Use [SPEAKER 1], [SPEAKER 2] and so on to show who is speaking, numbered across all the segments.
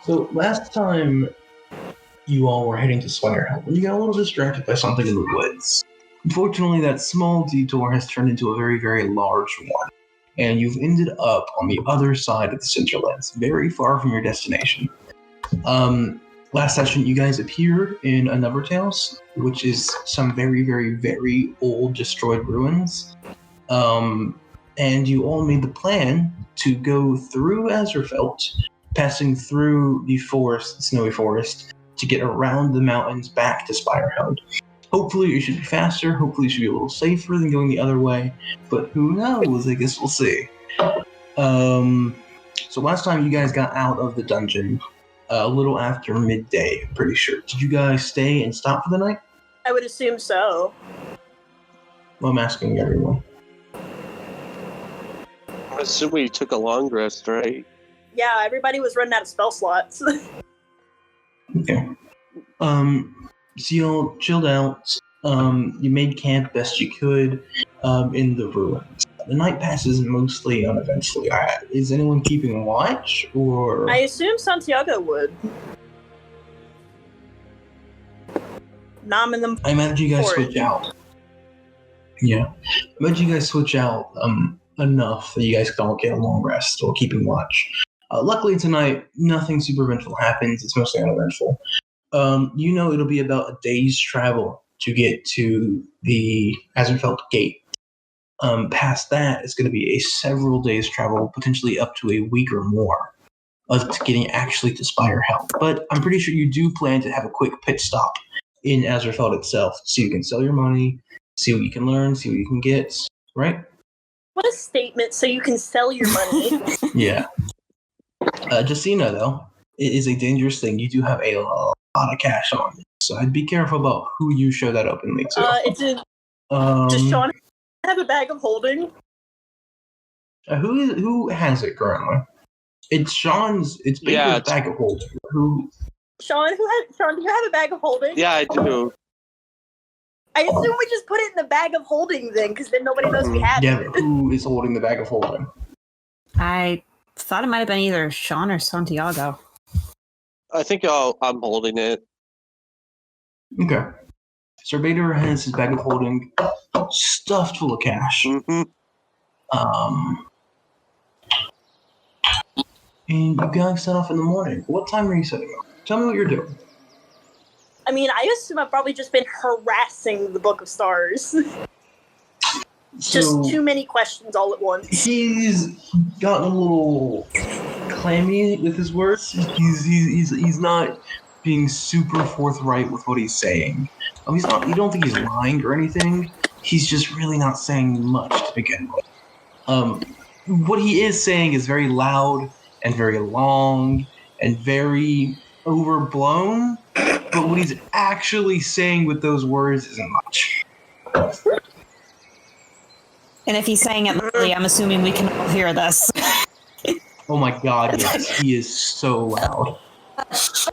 [SPEAKER 1] So last time you all were heading to Swinerhill, you got a little distracted by something in the woods. Unfortunately, that small detour has turned into a very, very large one, and you've ended up on the other side of the Centerlands, very far from your destination. Last session, you guys appeared in Another Tales, which is some very, very, very old destroyed ruins. And you all made the plan to go through Azerfelt, passing through the forest, the snowy forest, to get around the mountains back to Spireheld. Hopefully it should be faster, hopefully it should be a little safer than going the other way, but who knows, I guess we'll see. So last time you guys got out of the dungeon, a little after midday, I'm pretty sure. Did you guys stay and stop for the night?
[SPEAKER 2] I would assume so.
[SPEAKER 1] Well, I'm asking everyone.
[SPEAKER 3] I assume we took a long rest, right?
[SPEAKER 2] Yeah, everybody was running out of spell slots.
[SPEAKER 1] Okay. So you all chilled out. You made camp best you could in the ruins. The night passes mostly uneventfully. Is anyone keeping watch, or?
[SPEAKER 2] I assume Santiago would. Nom in them.
[SPEAKER 1] I imagine you guys switch out. Yeah. I imagine you guys switch out enough that you guys can all get a long rest while keeping watch. Luckily tonight, nothing super eventful happens. It's mostly uneventful. It'll be about a day's travel to get to the Azerfelt gate. Past that, it's going to be a several days travel, potentially up to a week or more, to getting actually to Spireheld. But I'm pretty sure you do plan to have a quick pit stop in Azerfelt itself, so you can sell your money, see what you can learn, see what you can get, right?
[SPEAKER 2] What a statement, so you can sell your money.
[SPEAKER 1] Yeah. Just so you know, though, it is a dangerous thing. You do have a lot of cash on you, so I'd be careful about who you show that openly to.
[SPEAKER 2] Does Sean have a bag of holding?
[SPEAKER 1] Who has it currently? It's Sean's. It's Baker's bag of holding. Who?
[SPEAKER 2] Sean, do you have a bag of holding?
[SPEAKER 3] Yeah, I do.
[SPEAKER 2] I assume we just put it in the bag of holding then, because then nobody knows we have it.
[SPEAKER 1] Yeah, but who is holding the bag of holding?
[SPEAKER 4] I thought it might have been either Sean or Santiago.
[SPEAKER 3] I think I'm holding it.
[SPEAKER 1] Okay. Sir Bader has his bag of holding stuffed full of cash.
[SPEAKER 3] Mm-hmm.
[SPEAKER 1] And you guys set off in the morning. What time are you setting off? Tell me what you're doing.
[SPEAKER 2] I mean, I assume I've probably just been harassing the Book of Stars. Just too many questions all at once.
[SPEAKER 1] He's gotten a little clammy with his words. He's not being super forthright with what he's saying. He's not. You don't think he's lying or anything. He's just really not saying much to begin with. What he is saying is very loud and very long and very overblown. But what he's actually saying with those words isn't much.
[SPEAKER 4] And if he's saying it loudly, I'm assuming we can all hear this.
[SPEAKER 1] Oh my god, yes. He is so loud.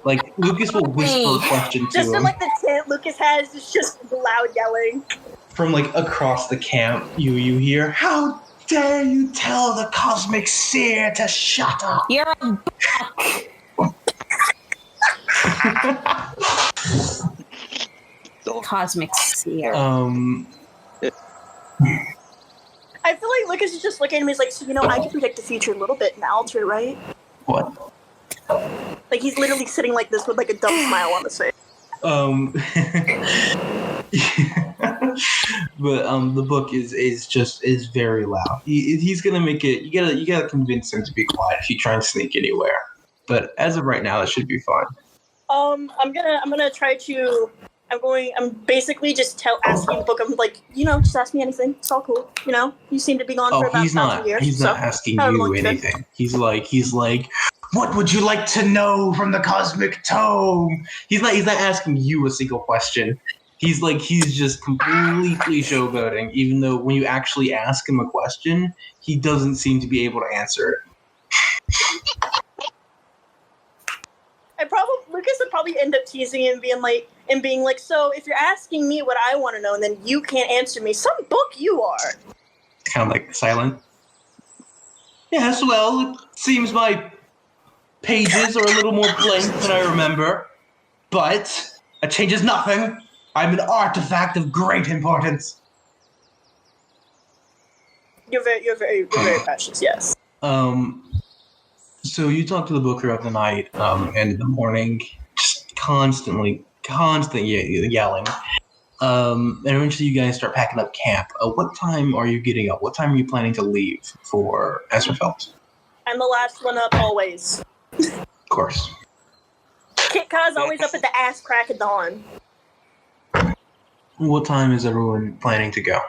[SPEAKER 1] Like, Lucas will whisper a question to him.
[SPEAKER 2] Just in, like, the tent Lucas has, it's just loud yelling.
[SPEAKER 1] From, like, across the camp, you hear, "How dare you tell the Cosmic Seer to shut up?"
[SPEAKER 4] You're a buck. Cosmic Seer.
[SPEAKER 2] I feel like Lucas is just looking at me. He's like, so I can predict the future a little bit and alter it, right?
[SPEAKER 1] What?
[SPEAKER 2] Like, he's literally sitting like this with like a dumb smile on his face.
[SPEAKER 1] But the book is very loud. He's gonna make it. You gotta convince him to be quiet if you try and sneak anywhere. But as of right now, it should be fine.
[SPEAKER 2] I'm gonna try to. I'm basically just asking the book. I'm like, just ask me anything. It's all cool. You seem to be gone for about 1,000 years.
[SPEAKER 1] He's not asking you anything. He's like, what would you like to know from the Cosmic Tome? He's not asking you a single question. He's just completely showboating, even though when you actually ask him a question, he doesn't seem to be able to answer it.
[SPEAKER 2] Lucas would probably end up teasing him and being like, so if you're asking me what I want to know and then you can't answer me, some book you are.
[SPEAKER 1] Kind of like silent. Yes, well, it seems my pages are a little more blank than I remember, but that changes nothing. I'm an artifact of great importance.
[SPEAKER 2] You're very precious. Yes.
[SPEAKER 1] So you talk to the book throughout the night, and in the morning, just constant yelling. And eventually you guys start packing up camp. What time are you getting up? What time are you planning to leave for Azerfelt?
[SPEAKER 2] I'm the last one up always.
[SPEAKER 1] Of course.
[SPEAKER 2] Kitka's always up at the ass crack of dawn.
[SPEAKER 1] What time is everyone planning to go?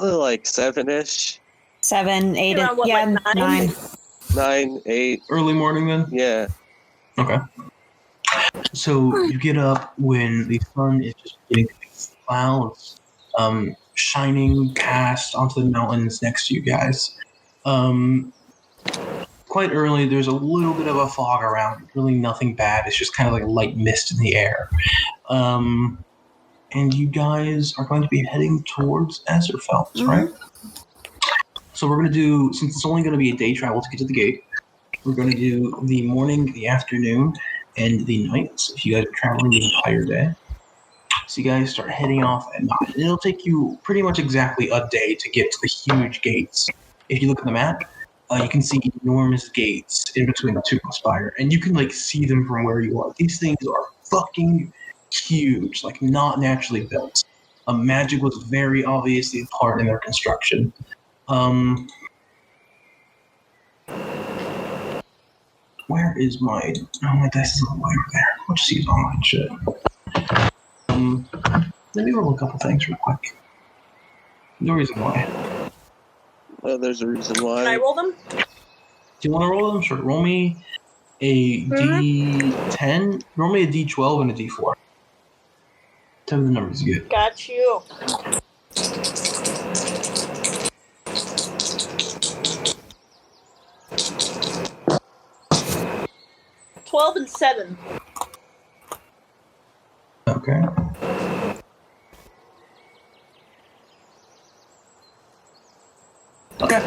[SPEAKER 3] Like 7-ish.
[SPEAKER 4] 7, 8,
[SPEAKER 2] Around what,
[SPEAKER 4] yeah,
[SPEAKER 2] like
[SPEAKER 4] 9.
[SPEAKER 3] 9, 8.
[SPEAKER 1] Early morning then?
[SPEAKER 3] Yeah.
[SPEAKER 1] Okay. So you get up when the sun is just getting clouds shining past onto the mountains next to you guys. Quite early, there's a little bit of a fog around. Really nothing bad. It's just kind of like a light mist in the air. And you guys are going to be heading towards Azerfelt, right? So we're going to do, since it's only going to be a day travel to get to the gate, we're going to do the morning, the afternoon, and the night. So if you guys are traveling the entire day. So you guys start heading off at 9. It'll take you pretty much exactly a day to get to the huge gates. If you look at the map, you can see enormous gates in between the two spire, and you can like see them from where you are. These things are fucking huge, like not naturally built. Magic was very obviously a part in their construction. Where is my... Oh, my dice is all the way over there. I'll just use online shit. Let me roll a couple things real quick. No reason why.
[SPEAKER 3] There's a reason why.
[SPEAKER 2] Can I roll them?
[SPEAKER 1] Do you want to roll them? Sure. Roll me a D10. Roll me a D12 and a D4. Tell me the numbers you get.
[SPEAKER 2] Got you. $12 and 7.
[SPEAKER 1] Okay. Okay.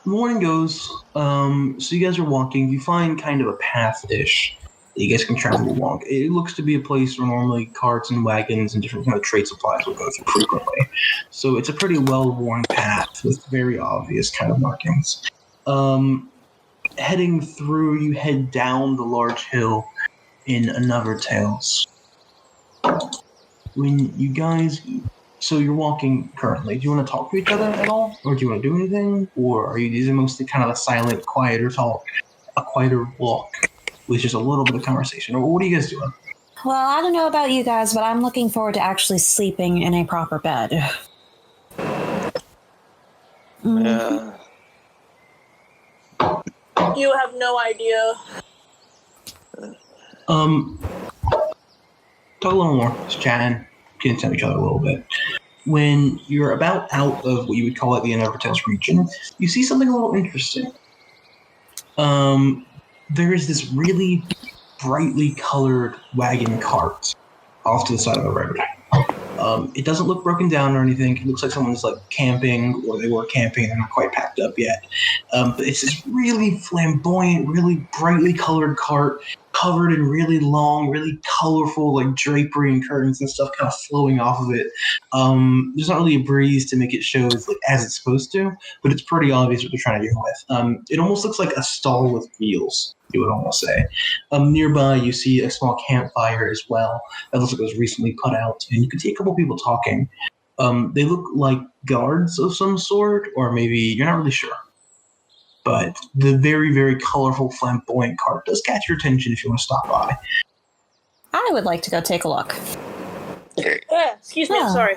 [SPEAKER 1] Morning goes. So you guys are walking. You find kind of a path-ish that you guys can travel along. It looks to be a place where normally carts and wagons and different kind of trade supplies will go through frequently. So it's a pretty well-worn path with very obvious kind of markings. Heading through, you head down the large hill in another Tales. When you guys... So you're walking currently. Do you want to talk to each other at all? Or do you want to do anything? Or are you using mostly kind of a silent, quieter talk, a quieter walk with just a little bit of conversation? Or what are you guys doing?
[SPEAKER 4] Well, I don't know about you guys, but I'm looking forward to actually sleeping in a proper bed.
[SPEAKER 3] Yeah.
[SPEAKER 2] You have no idea.
[SPEAKER 1] Talk a little more. Just chatting. Getting to know each other a little bit. When you're about out of what you would call it the Azerfelt region, you see something a little interesting. There is this really brightly colored wagon cart off to the side of the road. It doesn't look broken down or anything. It looks like someone's like camping, or they were camping. They're not quite packed up yet. But it's this really flamboyant, really brightly colored cart, covered in really long, really colorful like drapery and curtains and stuff, kind of flowing off of it. There's not really a breeze to make it show as it's supposed to, but it's pretty obvious what they're trying to go with. It almost looks like a stall with wheels, you would almost say. Nearby, you see a small campfire as well. That looks like it was recently put out, and you can see a couple people talking. They look like guards of some sort, or maybe you're not really sure. But the very, very colorful, flamboyant cart does catch your attention if you want to stop by.
[SPEAKER 4] I would like to go take a look.
[SPEAKER 2] Yeah, excuse me, I'm sorry.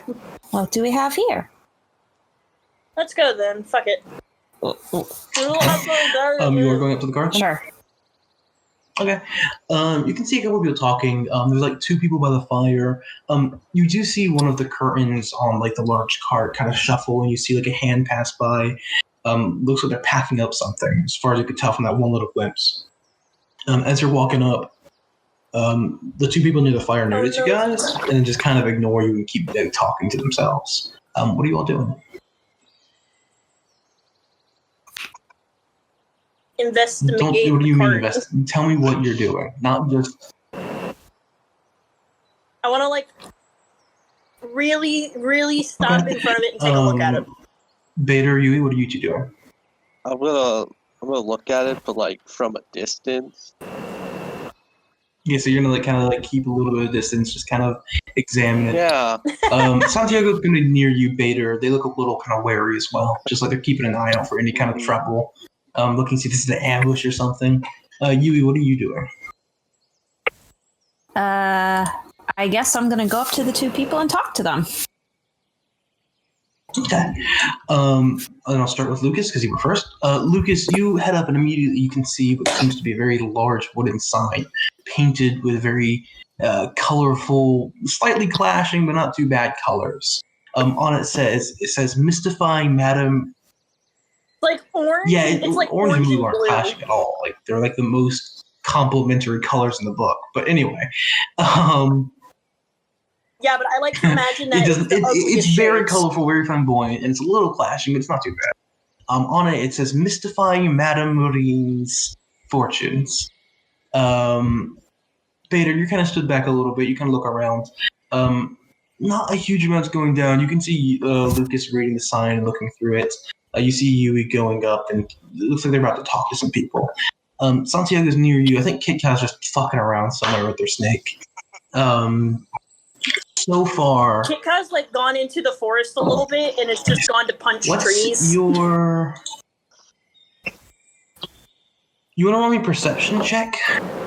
[SPEAKER 4] What do we have here?
[SPEAKER 2] Let's go then. Fuck it.
[SPEAKER 1] You are going up to the cart?
[SPEAKER 4] Sure.
[SPEAKER 1] Okay. You can see a couple of people talking. There's like two people by the fire. You do see one of the curtains on like the large cart kind of shuffle, and you see like a hand pass by. Looks like they're packing up something, as far as you could tell from that one little glimpse. As you're walking up, the two people near the fire notice you guys, and then just kind of ignore you and keep talking to themselves. What are you all doing?
[SPEAKER 2] investigate.
[SPEAKER 1] What do you mean invest? Tell me what you're doing, not just.
[SPEAKER 2] I want to like really, really stop in front of it and take a look at it.
[SPEAKER 1] Beta, Yui, what are you two doing?
[SPEAKER 3] I'm gonna look at it, but like from a distance.
[SPEAKER 1] Yeah, so you're gonna kind of keep a little bit of distance, just kind of examine it.
[SPEAKER 3] Yeah.
[SPEAKER 1] Santiago's gonna be near you, Beta. They look a little kind of wary as well, just like they're keeping an eye out for any kind of trouble. Looking to see if this is an ambush or something. Yui, what are you doing?
[SPEAKER 4] I guess I'm gonna go up to the two people and talk to them.
[SPEAKER 1] Okay. And I'll start with Lucas because you were first. Lucas, you head up and immediately you can see what seems to be a very large wooden sign painted with very colorful, slightly clashing but not too bad colors. On it says mystifying Madam.
[SPEAKER 2] Like orange?
[SPEAKER 1] Yeah,
[SPEAKER 2] it's like
[SPEAKER 1] orange and blue aren't
[SPEAKER 2] blue.
[SPEAKER 1] clashing at all. Like they're like the most complementary colors in the book. But anyway,
[SPEAKER 2] yeah, but I like to imagine that
[SPEAKER 1] it's very colorful, very flamboyant, and it's a little clashing, but it's not too bad. On it says mystifying Madame Murene's fortunes. Bader, you kind of stood back a little bit. You kind of look around. Not a huge amount's going down. You can see Lucas reading the sign and looking through it. You see Yui going up, and it looks like they're about to talk to some people. Santiago's near you. I think Kit Kat's just fucking around somewhere with their snake. So far,
[SPEAKER 2] Kit Kat's like gone into the forest a little bit, and it's just gone to punch trees.
[SPEAKER 1] You want to roll me a perception check,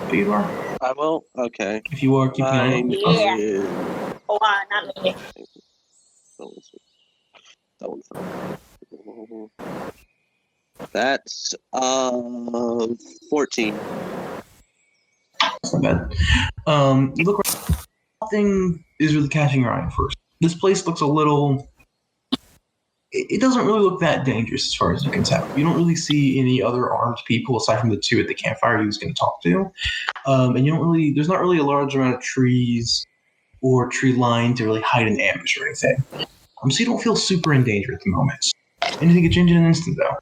[SPEAKER 1] Theodore?
[SPEAKER 3] I will. Okay.
[SPEAKER 1] If you are keeping an eye.
[SPEAKER 2] Yeah. Oh, not me.
[SPEAKER 3] That's 14.
[SPEAKER 1] That's not bad. You look around. Nothing is really catching your eye at first. This place looks a little. It doesn't really look that dangerous as far as you can tell. You don't really see any other armed people aside from the two at the campfire you was going to talk to. And you don't really. There's not really a large amount of trees or tree line to really hide an ambush or anything. So you don't feel super in danger at the moment. Anything could change in an instant, though.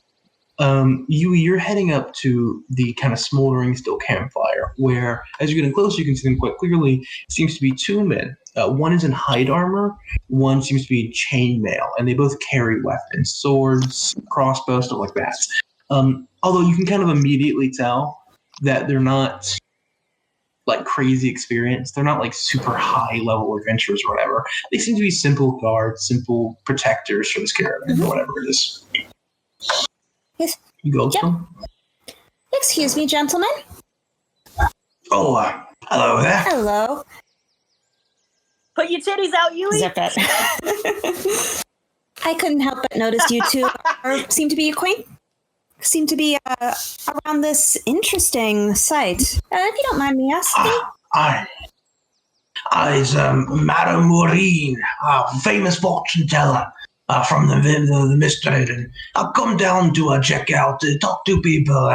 [SPEAKER 1] Yui, you're heading up to the kind of smoldering still campfire, where, as you're getting closer, you can see them quite clearly. It seems to be two men. One is in hide armor, one seems to be chainmail, and they both carry weapons, swords, crossbows, stuff like that. Although you can kind of immediately tell that they're not like crazy experienced. They're not like super high level adventurers or whatever. They seem to be simple guards, simple protectors for this caravan or whatever it is.
[SPEAKER 4] Yes.
[SPEAKER 1] You go to them?
[SPEAKER 4] Excuse me, gentlemen.
[SPEAKER 1] Oh, hello there.
[SPEAKER 4] Hello.
[SPEAKER 2] Put your titties out, Yui.
[SPEAKER 4] Zip it. I couldn't help but notice you two seem to be around this interesting site. If you don't mind me asking.
[SPEAKER 1] Is Madame Murene, famous fortune teller from the Mystery. And I'll come down to check out, talk to people,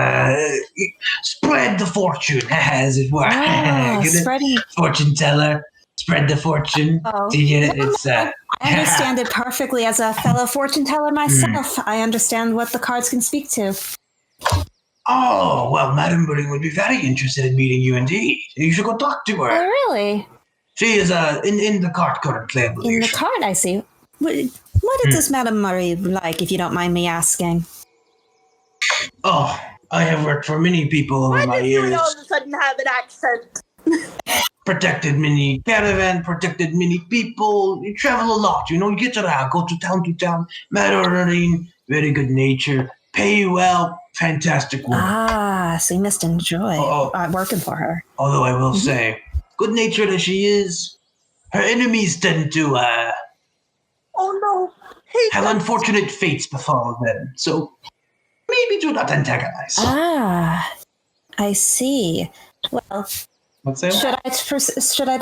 [SPEAKER 1] spread the fortune, as it were.
[SPEAKER 4] Spreading
[SPEAKER 1] fortune teller, spread the fortune.
[SPEAKER 4] Oh.
[SPEAKER 1] Do you get it?
[SPEAKER 4] I understand it perfectly as a fellow fortune teller myself. I understand what the cards can speak to.
[SPEAKER 1] Oh, well, Madame Murene would be very interested in meeting you indeed. You should go talk to her.
[SPEAKER 4] Oh, really?
[SPEAKER 1] She is in the cart currently, I believe.
[SPEAKER 4] In the cart, I see. What is this Madame Murray like, if you don't mind me asking?
[SPEAKER 1] Oh, I have worked for many people over my years.
[SPEAKER 2] Why does you all of a sudden have an accent?
[SPEAKER 1] Protected many caravan, protected many people. You travel a lot, you get around, go to town. Madame Murene, very good nature, pay you well, fantastic woman.
[SPEAKER 4] So you must enjoy working for her.
[SPEAKER 1] Although I will say, good natured as she is, her enemies tend to
[SPEAKER 2] oh no!
[SPEAKER 1] have unfortunate fates befall them. So maybe do not antagonize.
[SPEAKER 4] I see. Well, should I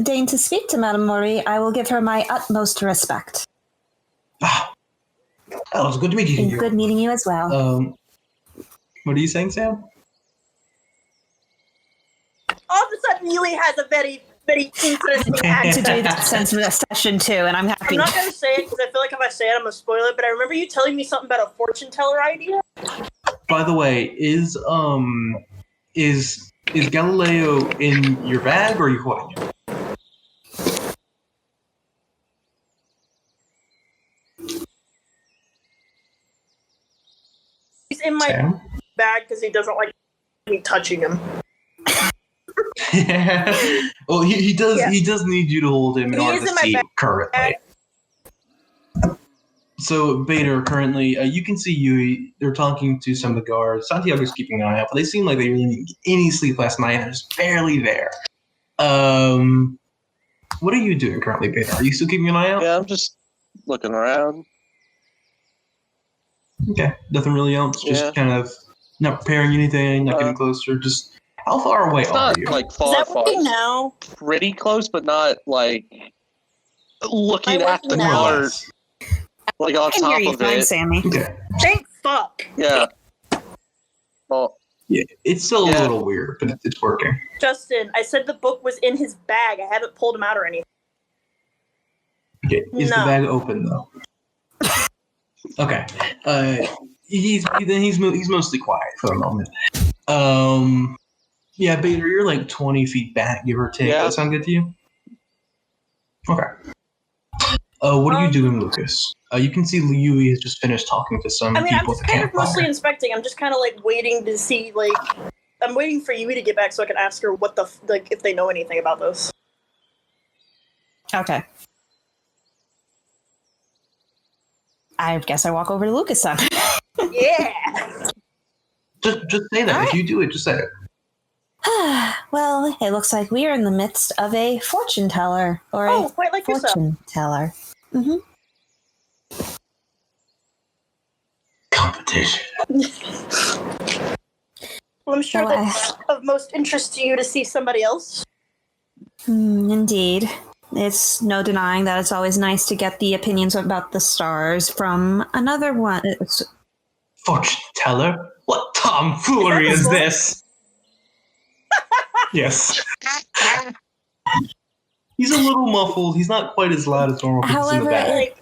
[SPEAKER 4] deign to speak to Madame Murray, I will give her my utmost respect.
[SPEAKER 1] Well, it was good meeting you.
[SPEAKER 4] Good meeting you as well.
[SPEAKER 1] What are you saying, Sam?
[SPEAKER 2] All of a sudden, Yui has a very, very interesting accent.
[SPEAKER 4] To do that sense of session too, and I'm happy.
[SPEAKER 2] I'm not going to say it because I feel like if I say it, I'm going to spoil it, but I remember you telling me something about a fortune teller idea.
[SPEAKER 1] by the way, is Galileo in your bag, or are you holding it?
[SPEAKER 2] He's in my bag because he doesn't like me touching him.
[SPEAKER 1] Well, he does. Yeah. He does need you to hold him in order to see currently. So, Bader, currently, you can see Yui. They're talking to some of the guards. Santiago's keeping an eye out, but they seem like they really didn't get any sleep last night. They're just barely there. What are you doing currently, Bader? Are you still keeping an eye out?
[SPEAKER 3] Yeah, I'm just looking around.
[SPEAKER 1] Okay, nothing really else. Just kind of not preparing anything, not getting closer. Just how far away are you?
[SPEAKER 3] Like far
[SPEAKER 2] now?
[SPEAKER 3] Pretty close, but not like looking at the cart. Like on top of it.
[SPEAKER 4] Sammy.
[SPEAKER 1] Okay.
[SPEAKER 2] Thank fuck.
[SPEAKER 3] Yeah. Well.
[SPEAKER 1] Yeah, it's still a little weird, but it's working.
[SPEAKER 2] Justin, I said the book was in his bag. I haven't pulled him out or anything.
[SPEAKER 1] Okay, is the bag open though? Okay. He's mostly quiet for the moment. Yeah, Bader, you're like 20 feet back, give or take.
[SPEAKER 3] Yeah.
[SPEAKER 1] Does that sound good to you? Okay. What are you doing, Lucas? You can see Yui has just finished talking to some people.
[SPEAKER 2] I'm just kind of mostly inspecting. I'm just kind of like waiting to see, like, I'm waiting for Yui to get back so I can ask her what the if they know anything about this.
[SPEAKER 4] Okay. I guess I walk over to Lucas then.
[SPEAKER 2] Yeah.
[SPEAKER 1] Just say that. Right. If you do it, just say it.
[SPEAKER 4] Well, it looks like we are in the midst of a fortune teller, or
[SPEAKER 2] quite like
[SPEAKER 4] fortune teller. Mm-hmm.
[SPEAKER 1] Competition.
[SPEAKER 2] Well, I'm sure that's of most interest to you to see somebody else.
[SPEAKER 4] Indeed. It's no denying that it's always nice to get the opinions about the stars from another one.
[SPEAKER 1] Fortune teller? What tomfoolery is this? Yes. He's a little muffled. He's not quite as loud as normal.
[SPEAKER 4] However, it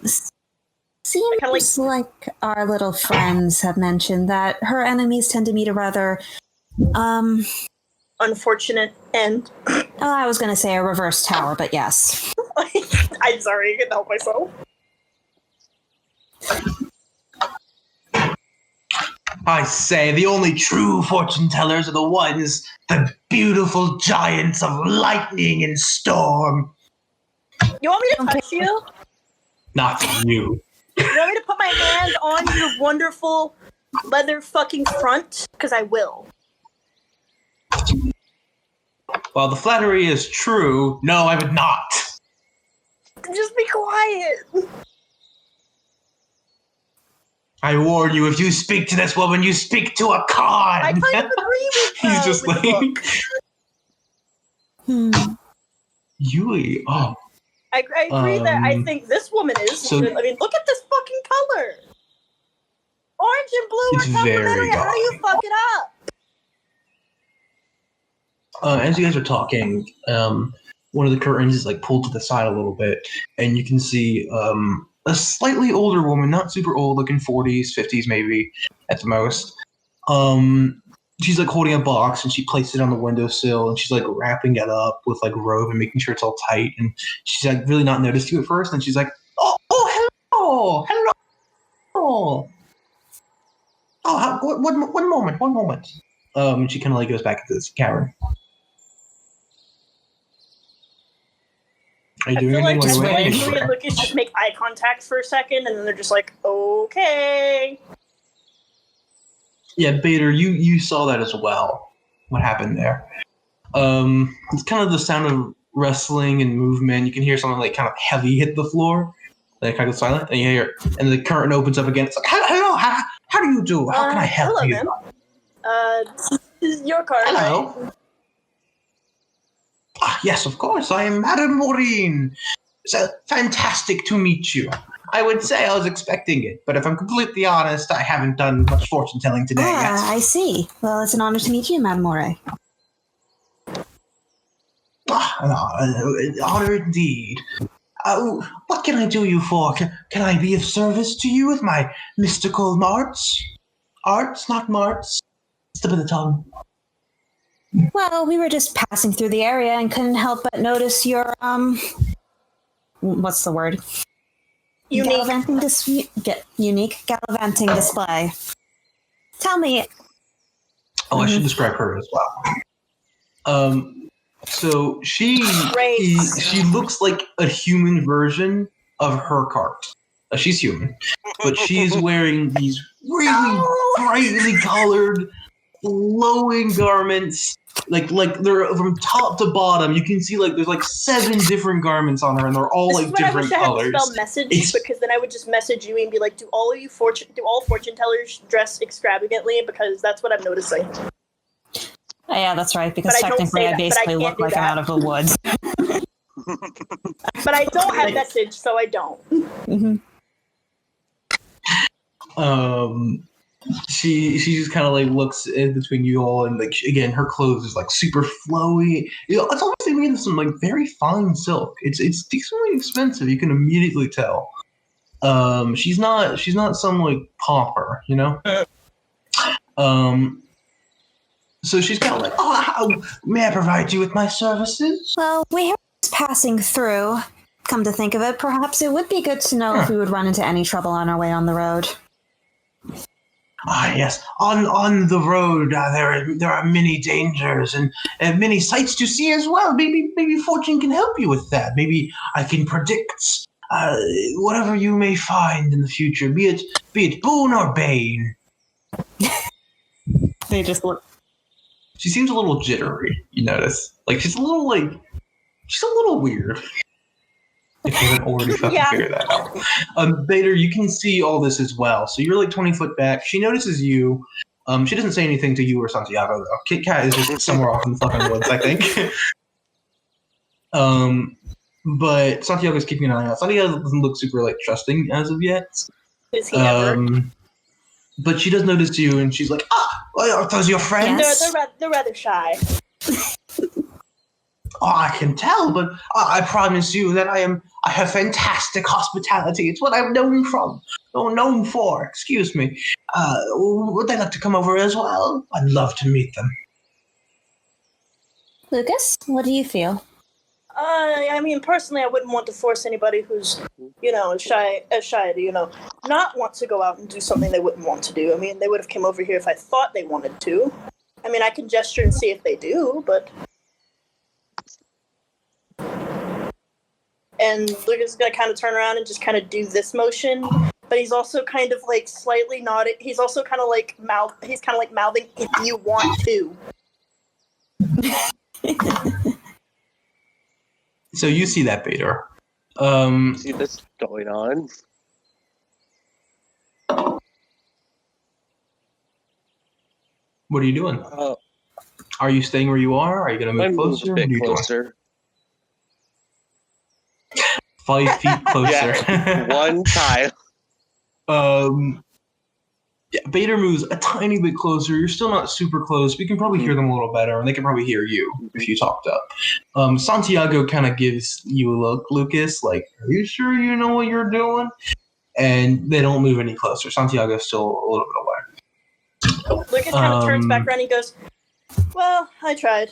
[SPEAKER 4] seems like our little friends have mentioned that her enemies tend to meet a rather,
[SPEAKER 2] unfortunate end.
[SPEAKER 4] I was going to say a reverse tower, but yes.
[SPEAKER 2] I'm sorry, I couldn't help myself.
[SPEAKER 1] I say, the only true fortune tellers are the beautiful giants of lightning and storm.
[SPEAKER 2] You want me to touch you?
[SPEAKER 1] Not you.
[SPEAKER 2] You want me to put my hand on your wonderful leather fucking front? Because I will.
[SPEAKER 1] While the flattery is true, no, I would not.
[SPEAKER 2] Just be quiet.
[SPEAKER 1] I warn you, if you speak to this woman, you speak to a con.
[SPEAKER 2] I kind of agree with
[SPEAKER 1] He's just like... Yui, oh.
[SPEAKER 2] I agree that I think this woman is... I mean, look at this fucking color. Orange and blue are complementary. How do you fuck it up?
[SPEAKER 1] As you guys are talking, one of the curtains is like pulled to the side a little bit, and you can see a slightly older woman, not super old, looking 40s, 50s maybe at the most. She's like holding a box, and she places it on the windowsill, and she's like wrapping it up with like rope and making sure it's all tight. And she's like really not noticed you at first, and she's like, "Oh, hello." Oh, one moment. And she kind of like goes back into this cavern. Are you doing anything?
[SPEAKER 2] Yui and Lucas just make eye contact for a second, and then they're just like, okay.
[SPEAKER 1] Yeah, Bader, you saw that as well. What happened there? It's kind of the sound of wrestling and movement. You can hear something like kind of heavy hit the floor. Then it kind of goes silent, and you hear, and the curtain opens up again. It's like, hello, how do you do? How can I help you?
[SPEAKER 2] This is your card.
[SPEAKER 1] Hello.
[SPEAKER 2] Right?
[SPEAKER 1] Yes, of course. I am Madame Murene. It's fantastic to meet you. I would say I was expecting it, but if I'm completely honest, I haven't done much fortune telling today yet.
[SPEAKER 4] I see. Well, it's an honor to meet you, Madame Murene.
[SPEAKER 1] Honor indeed. What can I do you for? Can I be of service to you with my mystical arts? Arts, not marts. Slip of the tongue.
[SPEAKER 4] Well, we were just passing through the area and couldn't help but notice your, what's the word?
[SPEAKER 2] Unique.
[SPEAKER 4] Unique gallivanting display. Tell me.
[SPEAKER 1] Oh, I should describe her as well. So she looks like a human version of her cart. She's human, but she's wearing these really brightly colored, flowing garments. Like they're from top to bottom. You can see there's 7 different garments on her, and they're all different colors.
[SPEAKER 2] I wish I had spell message because then I would just message you and be like, "Do all fortune tellers dress extravagantly?" Because that's what I'm noticing.
[SPEAKER 4] Yeah, that's right. Because technically, I basically look like I'm out of the woods.
[SPEAKER 2] But I don't have message, so I don't.
[SPEAKER 4] Mm-hmm.
[SPEAKER 1] She just kind of looks in between you all, and again, her clothes is super flowy. It's almost made of some very fine silk. It's decently expensive. You can immediately tell. She's not some pauper, So she's kind of how may I provide you with my services?
[SPEAKER 4] Well, we were just passing through. Come to think of it, perhaps it would be good to know if we would run into any trouble on our way on the road.
[SPEAKER 1] Yes. On the road, there are many dangers and many sights to see as well. Maybe fortune can help you with that. Maybe I can predict whatever you may find in the future, be it boon or bane.
[SPEAKER 4] They just look.
[SPEAKER 1] She seems a little jittery. You notice, she's a little weird. If you haven't already fucking figured that out. Bader, you can see all this as well. So you're 20 foot back. She notices you. She doesn't say anything to you or Santiago, though. Kit Kat is just somewhere off in the fucking woods, I think. But Santiago's keeping an eye out. Santiago doesn't look super, trusting as of yet.
[SPEAKER 2] Is he ever?
[SPEAKER 1] But she does notice you, and she's like, are those your friends?
[SPEAKER 2] Yes. They're rather shy.
[SPEAKER 1] Oh, I can tell, but I promise you that I have fantastic hospitality. It's what I'm known for. Excuse me. Would they like to come over as well? I'd love to meet them.
[SPEAKER 4] Lucas, what do you feel?
[SPEAKER 2] I mean, personally, I wouldn't want to force anybody who's, shy to, not want to go out and do something they wouldn't want to do. I mean, they would have come over here if I thought they wanted to. I mean, I can gesture and see if they do, but... And Lucas is going to kind of turn around and just kind of do this motion, but he's also kind of slightly nodded. He's also kind of mouthing, if you want to.
[SPEAKER 1] So you see that, Bader.
[SPEAKER 3] See this going on?
[SPEAKER 1] What are you doing? Are you staying where you are? Are you going to move closer?
[SPEAKER 3] A bit closer.
[SPEAKER 1] 5 feet closer.
[SPEAKER 3] Yeah, one time.
[SPEAKER 1] Bader moves a tiny bit closer. You're still not super close. We can probably hear them a little better, and they can probably hear you if you talked up. Santiago kind of gives you a look, Lucas, are you sure you know what you're doing? And they don't move any closer. Santiago's still a little bit away.
[SPEAKER 2] Lucas kind of turns back around and goes, well, I tried.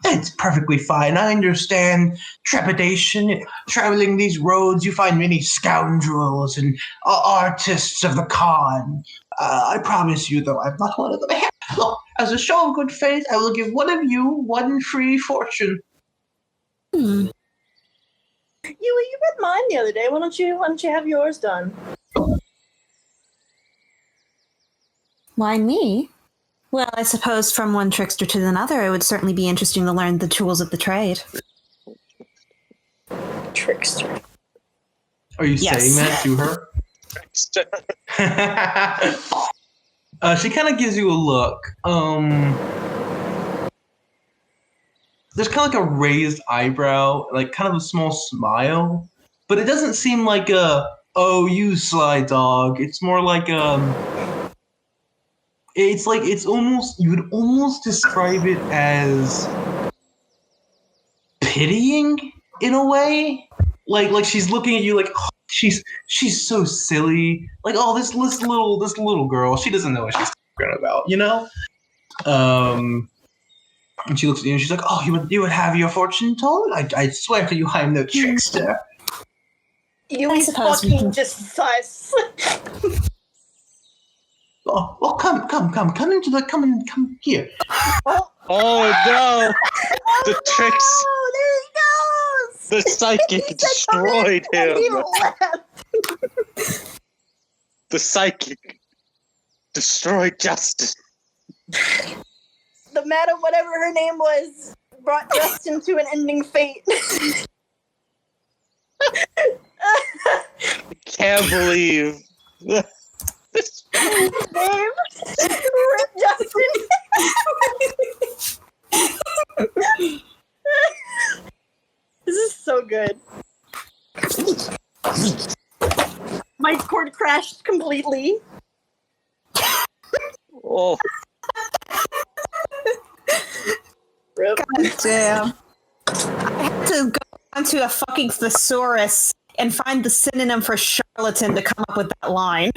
[SPEAKER 1] It's perfectly fine. I understand trepidation. Traveling these roads, you find many scoundrels and artists of the con. I promise you, though, I'm not one of them. Look, as a show of good faith, I will give one of you 1 free fortune.
[SPEAKER 2] You read mine the other day. Why don't you have yours done?
[SPEAKER 4] Why me? Well, I suppose from one trickster to another, it would certainly be interesting to learn the tools of the trade.
[SPEAKER 2] Trickster.
[SPEAKER 1] Are you saying that to her? She kind of gives you a look. There's kind of a raised eyebrow, kind of a small smile, but it doesn't seem like oh, you sly dog. It's more like it's almost, you would almost describe it as pitying in a way. Like she's looking at you oh, she's so silly. Like, oh, this little girl, she doesn't know what she's talking about, you know? And she looks at you and she's like, oh, you would have your fortune told? I swear to you, I am no trickster.
[SPEAKER 2] Yui's fucking just sus.
[SPEAKER 1] Oh, well, come here.
[SPEAKER 3] Oh no! The tricks.
[SPEAKER 2] Oh, there he goes.
[SPEAKER 3] The psychic destroyed him. The psychic destroyed justice.
[SPEAKER 2] The madam, whatever her name was, brought Justin to an ending fate.
[SPEAKER 3] I can't believe this
[SPEAKER 2] name. Rip Justin. This is so good. My cord crashed completely.
[SPEAKER 3] Oh.
[SPEAKER 2] Rip.
[SPEAKER 4] God damn. I had to go onto a fucking thesaurus and find the synonym for charlatan to come up with that line.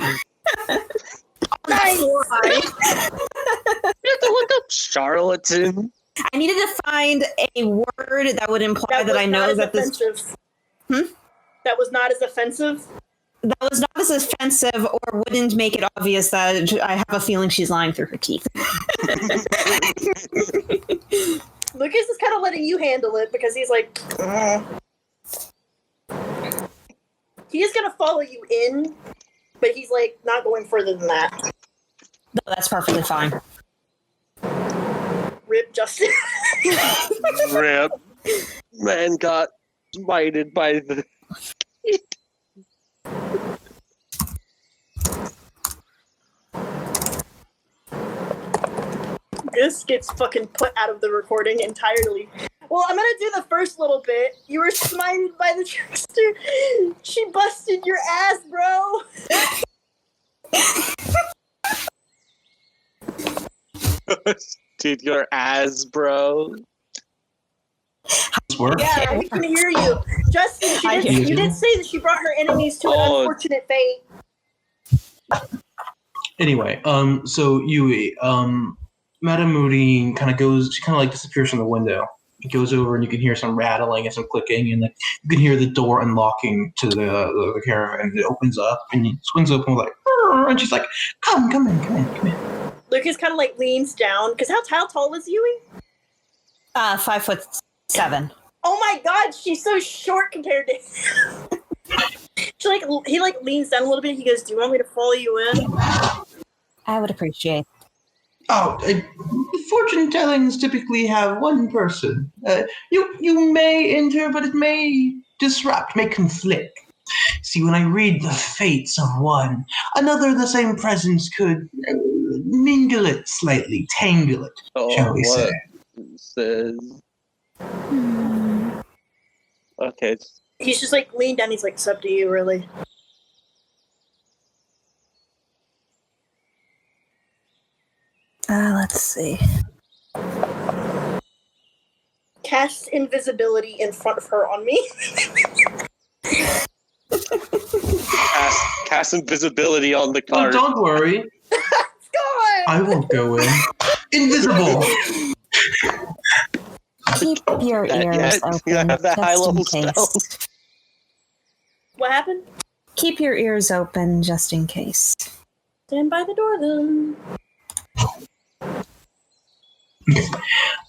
[SPEAKER 2] Nice.
[SPEAKER 3] You have to look up charlatan.
[SPEAKER 4] I needed to find a word that would imply that I know that
[SPEAKER 2] offensive.
[SPEAKER 4] this.
[SPEAKER 2] That was not as offensive.
[SPEAKER 4] That was not as offensive, or wouldn't make it obvious that I have a feeling she's lying through her teeth.
[SPEAKER 2] Lucas is kind of letting you handle it because he's like, he is gonna follow you in, but he's like not going further than that.
[SPEAKER 4] No, that's perfectly fine.
[SPEAKER 2] Rip Justin.
[SPEAKER 3] Rip. Man got smited by the.
[SPEAKER 2] This gets fucking put out of the recording entirely. Well, I'm gonna do the first little bit. You were smited by the trickster. She busted your ass, bro.
[SPEAKER 3] Dude, your ass, bro.
[SPEAKER 2] Yeah, we can hear you. Justin, you did say that she brought her enemies to an unfortunate fate.
[SPEAKER 1] Anyway, so Yui, Madame Murene kind of goes, she kind of like disappears from the window. It goes over and you can hear some rattling and some clicking, and then you can hear the door unlocking to the caravan. It opens up and it swings open like, and she's like, come in.
[SPEAKER 2] Lucas kind of like leans down, because how tall is Yui?
[SPEAKER 4] 5'7".
[SPEAKER 2] Oh my god, she's so short compared to him. He leans down a little bit. He goes, do you want me to follow you in?
[SPEAKER 4] I would appreciate.
[SPEAKER 1] Oh, fortune tellings typically have one person. You may enter, but it may disrupt, may conflict. See, when I read the fates of one, another the same presence could mingle it slightly, tangle it, shall we say.
[SPEAKER 3] Says... Okay.
[SPEAKER 2] He's just like leaned down. He's like, it's up to you, really.
[SPEAKER 4] Let's see.
[SPEAKER 2] Cast invisibility in front of her on me.
[SPEAKER 3] Cast invisibility on the card.
[SPEAKER 1] Oh, don't worry.
[SPEAKER 2] It's gone.
[SPEAKER 1] I won't go in. Invisible.
[SPEAKER 4] Keep your ears open.
[SPEAKER 3] You have that high level
[SPEAKER 4] just in
[SPEAKER 3] spell.
[SPEAKER 4] case.
[SPEAKER 2] What happened?
[SPEAKER 4] Keep your ears open just in case.
[SPEAKER 2] Stand by the door, then.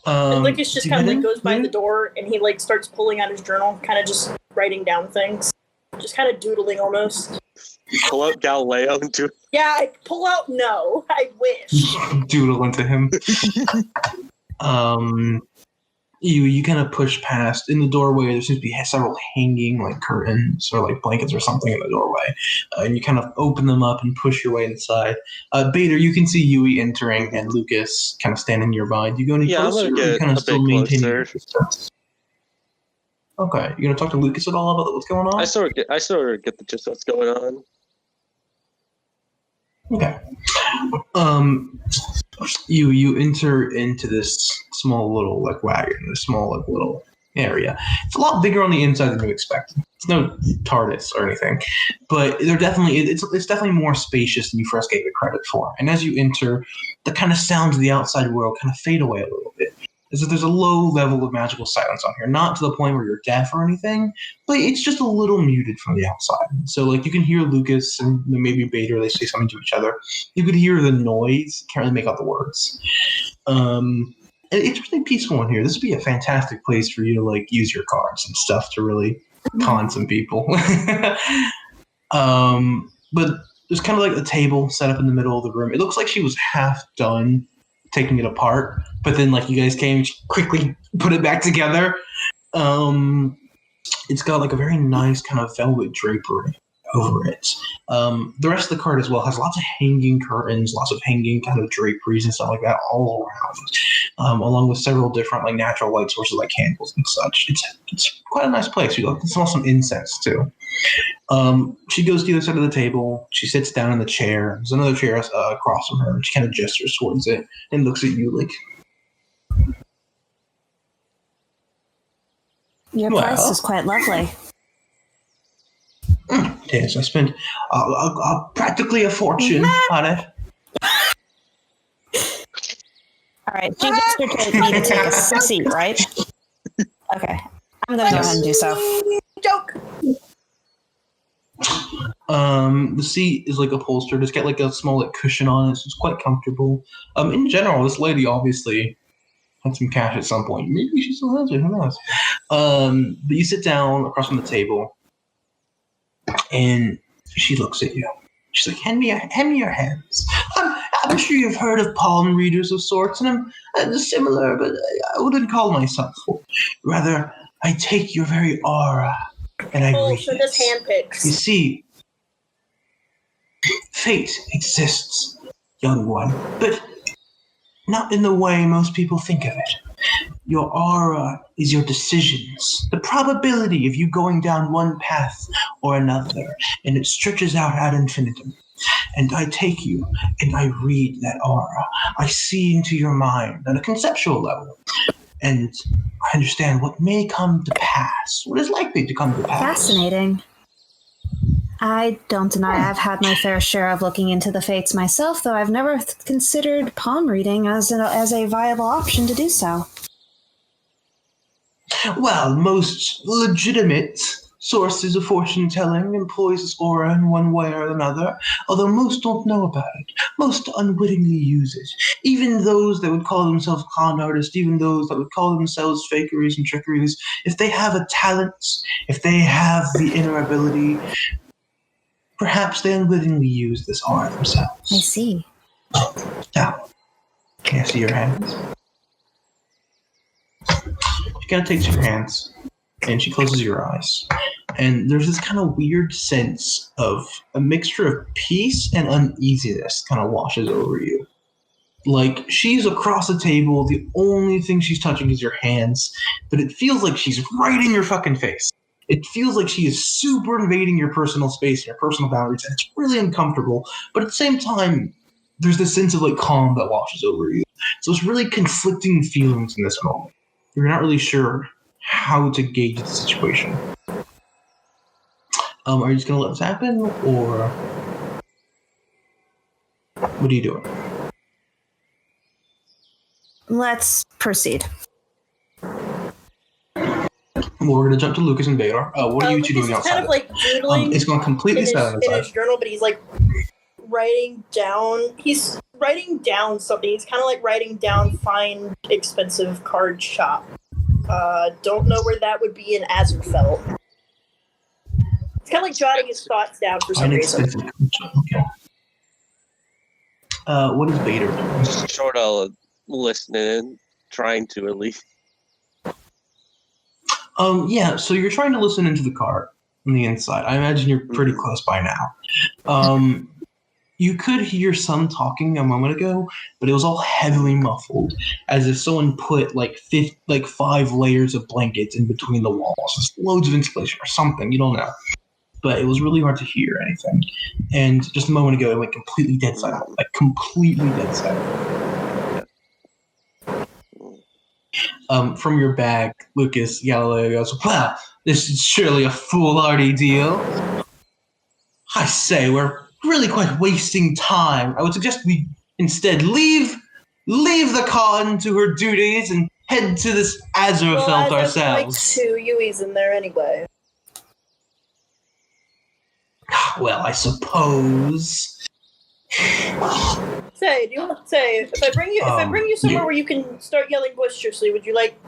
[SPEAKER 2] Lucas just kind of like goes by the door and he like starts pulling out his journal, kind of just writing down things, just kind of doodling almost.
[SPEAKER 3] Pull out Galileo and do.
[SPEAKER 2] Yeah, I pull out. No, I wish.
[SPEAKER 1] Doodle into him. You kind of push past in the doorway. There seems to be several hanging like curtains or like blankets or something in the doorway, and you kind of open them up and push your way inside. Bader, you can see Yui entering and Lucas kind of standing nearby. Do you go any closer?
[SPEAKER 3] I'm gonna get
[SPEAKER 1] kind of
[SPEAKER 3] a
[SPEAKER 1] still
[SPEAKER 3] bit
[SPEAKER 1] maintaining
[SPEAKER 3] closer.
[SPEAKER 1] your distance? Okay, you gonna talk to Lucas at all about what's going on?
[SPEAKER 3] I sort of get the gist of what's going on.
[SPEAKER 1] Okay. You enter into this small little like wagon, this small like little area. It's a lot bigger on the inside than you expected. It's no TARDIS or anything, but they're definitely it's definitely more spacious than you first gave it credit for. And as you enter, the kind of sounds of the outside world kind of fade away a little bit. As if there's a low level of magical silence on here, not to the point where you're deaf or anything, but it's just a little muted from the outside. So like you can hear Lucas and maybe Bader, they say something to each other. You could hear the noise, can't really make out the words. It's really peaceful in here. This would be a fantastic place for you to like use your cards and stuff to really con some people. But there's kind of like a table set up in the middle of the room. It looks like she was half done taking it apart, but then like you guys came and quickly put it back together. It's got like a very nice kind of velvet drapery over it. The rest of the cart as well has lots of hanging curtains, lots of hanging kind of draperies and stuff like that all around, along with several different like natural light sources like candles and such. It's quite a nice place. You can smell some incense too. She goes to the other side of the table. She sits down in the chair. There's another chair across from her. She kind of gestures towards it and looks at you like,
[SPEAKER 4] your place is quite lovely.
[SPEAKER 1] Yes, I spent practically a fortune on it.
[SPEAKER 4] All right, she gestured to me to take a seat, right? Okay, I'm going to go ahead and do so.
[SPEAKER 2] Joke!
[SPEAKER 1] The seat is like upholstered. It's got like a small like cushion on it, so it's quite comfortable. In general, this lady obviously had some cash at some point. Maybe she still has it. Who knows? But you sit down across from the table, and she looks at you. She's like, hand me your hands. I'm sure you've heard of palm readers of sorts, and I'm similar, but I wouldn't call myself. Rather, I take your very aura, and I read
[SPEAKER 2] so
[SPEAKER 1] it.
[SPEAKER 2] just handpicks.
[SPEAKER 1] You see, fate exists, young one, but not in the way most people think of it. Your aura is your decisions, the probability of you going down one path or another, and it stretches out ad infinitum. And I take you, and I read that aura. I see into your mind on a conceptual level, and I understand what may come to pass, what is likely to come to pass.
[SPEAKER 4] Fascinating. I don't deny I've had my fair share of looking into the fates myself, though I've never considered palm reading as a viable option to do so.
[SPEAKER 1] Well, most legitimate sources of fortune-telling employs this aura in one way or another, although most don't know about it. Most unwittingly use it. Even those that would call themselves con artists, even those that would call themselves fakeries and trickeries, if they have a talent, if they have the inner ability, perhaps they unwittingly use this aura themselves.
[SPEAKER 4] I see.
[SPEAKER 1] Now, can I see your hands? She kind of takes your hands, and she closes your eyes. And there's this kind of weird sense of a mixture of peace and uneasiness kind of washes over you. Like, she's across the table, the only thing she's touching is your hands, but it feels like she's right in your fucking face. It feels like she is super invading your personal space and your personal boundaries, and it's really uncomfortable, but at the same time, there's this sense of like calm that washes over you. So it's really conflicting feelings in this moment. You're not really sure how to gauge the situation. Are you just going to let this happen, or what are you doing?
[SPEAKER 4] Let's proceed.
[SPEAKER 1] Well, we're going to jump to Lucas and Baylor. What are you two doing outside?
[SPEAKER 2] Kind of like doodling
[SPEAKER 1] it's going completely silent
[SPEAKER 2] in his journal, but he's like writing down. He's writing down something. He's kind of like writing down "find expensive card shop." Don't know where that would be in Azerfelt. It's kind of like jotting his thoughts down for some reason.
[SPEAKER 1] Okay. What is Bader doing?
[SPEAKER 3] Sort of listening, trying to at least.
[SPEAKER 1] Yeah, so you're trying to listen into the car on the inside. I imagine you're pretty close by now. You could hear some talking a moment ago, but it was all heavily muffled, as if someone put like 5 layers of blankets in between the walls. Just loads of insulation or something, you don't know. But it was really hard to hear anything. And just a moment ago, it went completely dead silent. Like, completely dead silent. From your bag, Lucas, Galileo goes, well, This is surely a foolhardy deal. I say, we're really quite wasting time. I would suggest we instead leave the con to her duties and head to this Azerfelt ourselves.
[SPEAKER 2] Like Yui's in there anyway.
[SPEAKER 1] Well, I suppose.
[SPEAKER 2] Say, if I bring you somewhere where you can start yelling boisterously, would you like?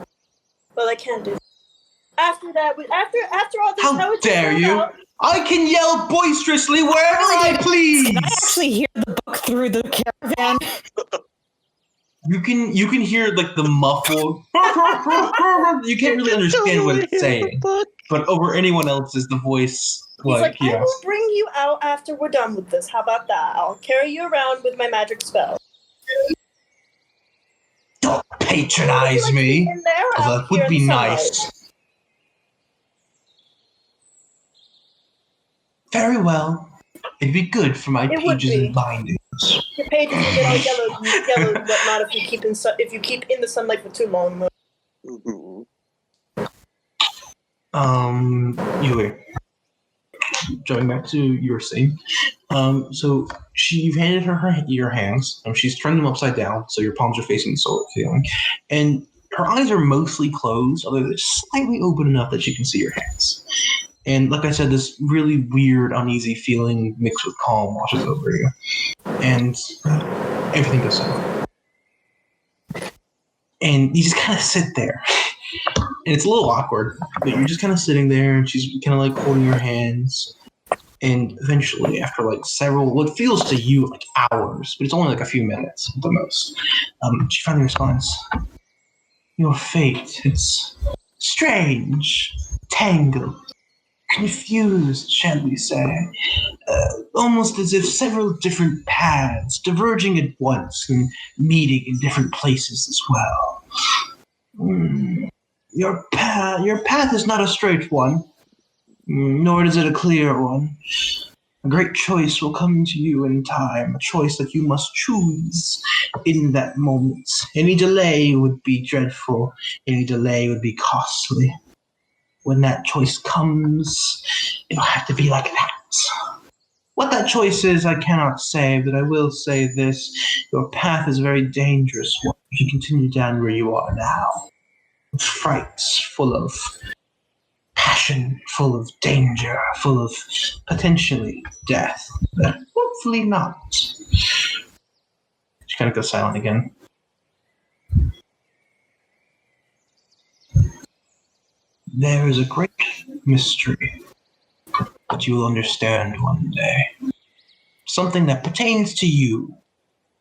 [SPEAKER 2] Well, I can do. After that, after all this,
[SPEAKER 1] how dare you? I can yell boisterously wherever I please.
[SPEAKER 4] Can I actually hear the book through the caravan?
[SPEAKER 1] You can hear like the muffled. You can't really understand what it's saying, but over anyone else's the voice.
[SPEAKER 2] He's like, I will bring you out after we're done with this. How about that? I'll carry you around with my magic spell.
[SPEAKER 1] Don't patronize me. That would be nice. Very well. It'd be good for my pages and bindings.
[SPEAKER 2] Your pages will get all yellow and whatnot if you keep in the sunlight for too long.
[SPEAKER 1] Yui. Going back to your scene. So you've handed her your hands. She's turned them upside down, so your palms are facing the solar feeling. And her eyes are mostly closed, although they're slightly open enough that she can see your hands. And like I said, this really weird, uneasy feeling mixed with calm washes over you. And everything goes silent. And you just kind of sit there. And it's a little awkward, but you're just kind of sitting there, and she's kind of like holding your hands. And eventually, after like several, what feels to you like hours, but it's only like a few minutes at the most, she finally responds, "Your fate, it's strange, tangled, confused, shall we say, almost as if several different paths diverging at once and meeting in different places as well. Your path is not a straight one, nor is it a clear one. A great choice will come to you in time, a choice that you must choose in that moment. Any delay would be dreadful, any delay would be costly. When that choice comes, it'll have to be like that. What that choice is, I cannot say, but I will say this. Your path is a very dangerous one if you continue down where you are now. Frights, full of passion, full of danger, full of potentially death, but hopefully not." She kind of goes silent again. There is a great mystery that you will understand one day. Something that pertains to you.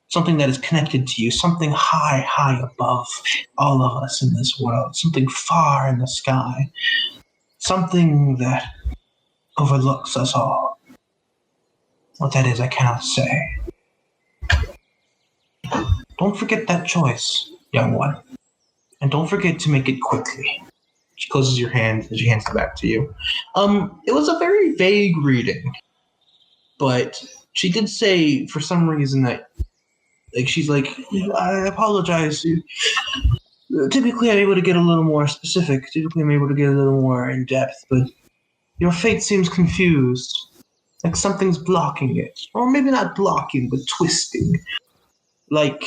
[SPEAKER 1] Something that is connected to you. Something high, high above all of us in this world. Something far in the sky. Something that overlooks us all. What that is, I cannot say. Don't forget that choice, young one. And don't forget to make it quickly. She closes your hand and she hands it back to you. It was a very vague reading, but she did say for some reason that, like, she's like, I apologize. Typically, I'm able to get a little more specific. Typically, I'm able to get a little more in depth, but your fate seems confused. Like something's blocking it. Or maybe not blocking, but twisting. Like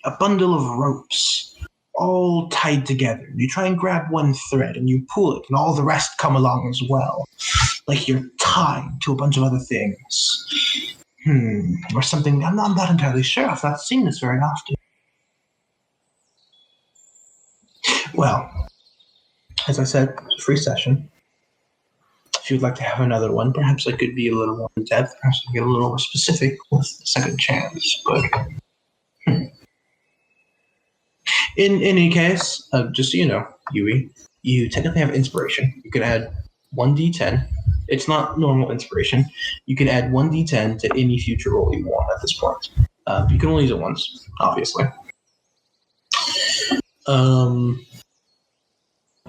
[SPEAKER 1] a bundle of ropes. All tied together. You try and grab one thread and you pull it and all the rest come along as well. Like you're tied to a bunch of other things. Or something. I'm not entirely sure. I've not seen this very often. Well, as I said, it's a free session. If you'd like to have another one, perhaps I could be a little more in depth. Perhaps I could get a little more specific with the second chance. But in any case, just so you know, Yui, you technically have inspiration. You can add 1d10. It's not normal inspiration. You can add 1d10 to any future roll you want at this point. You can only use it once, obviously.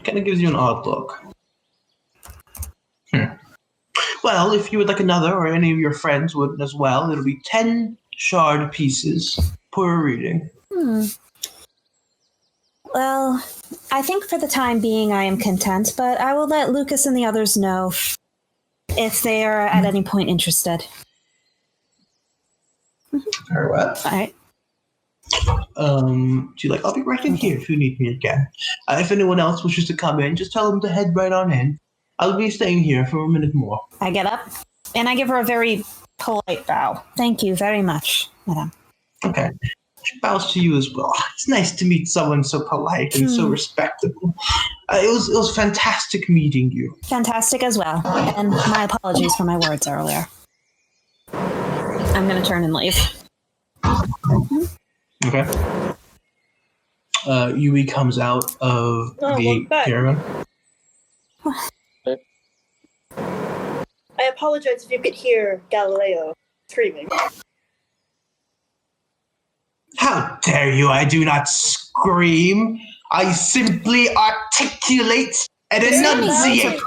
[SPEAKER 1] Kind of gives you an odd look. Well, if you would like another, or any of your friends would as well, it'll be 10 shard pieces per reading.
[SPEAKER 4] Well, I think for the time being I am content, but I will let Lucas and the others know if they are at any point interested.
[SPEAKER 1] Very well.
[SPEAKER 4] All right.
[SPEAKER 1] She's like, I'll be right in here if you need me again. If anyone else wishes to come in, just tell them to head right on in. I'll be staying here for a minute more.
[SPEAKER 4] I get up, and I give her a very polite bow. Thank you very much, madam.
[SPEAKER 1] Okay. She bows to you as well. It's nice to meet someone so polite and so respectable. It was fantastic meeting you.
[SPEAKER 4] Fantastic as well. And my apologies for my words earlier. I'm going to turn and leave.
[SPEAKER 1] Okay. Yui comes out of the pyramid.
[SPEAKER 2] I apologize if you could hear Galileo screaming.
[SPEAKER 1] How dare you? I do not scream. I simply articulate and enunciate.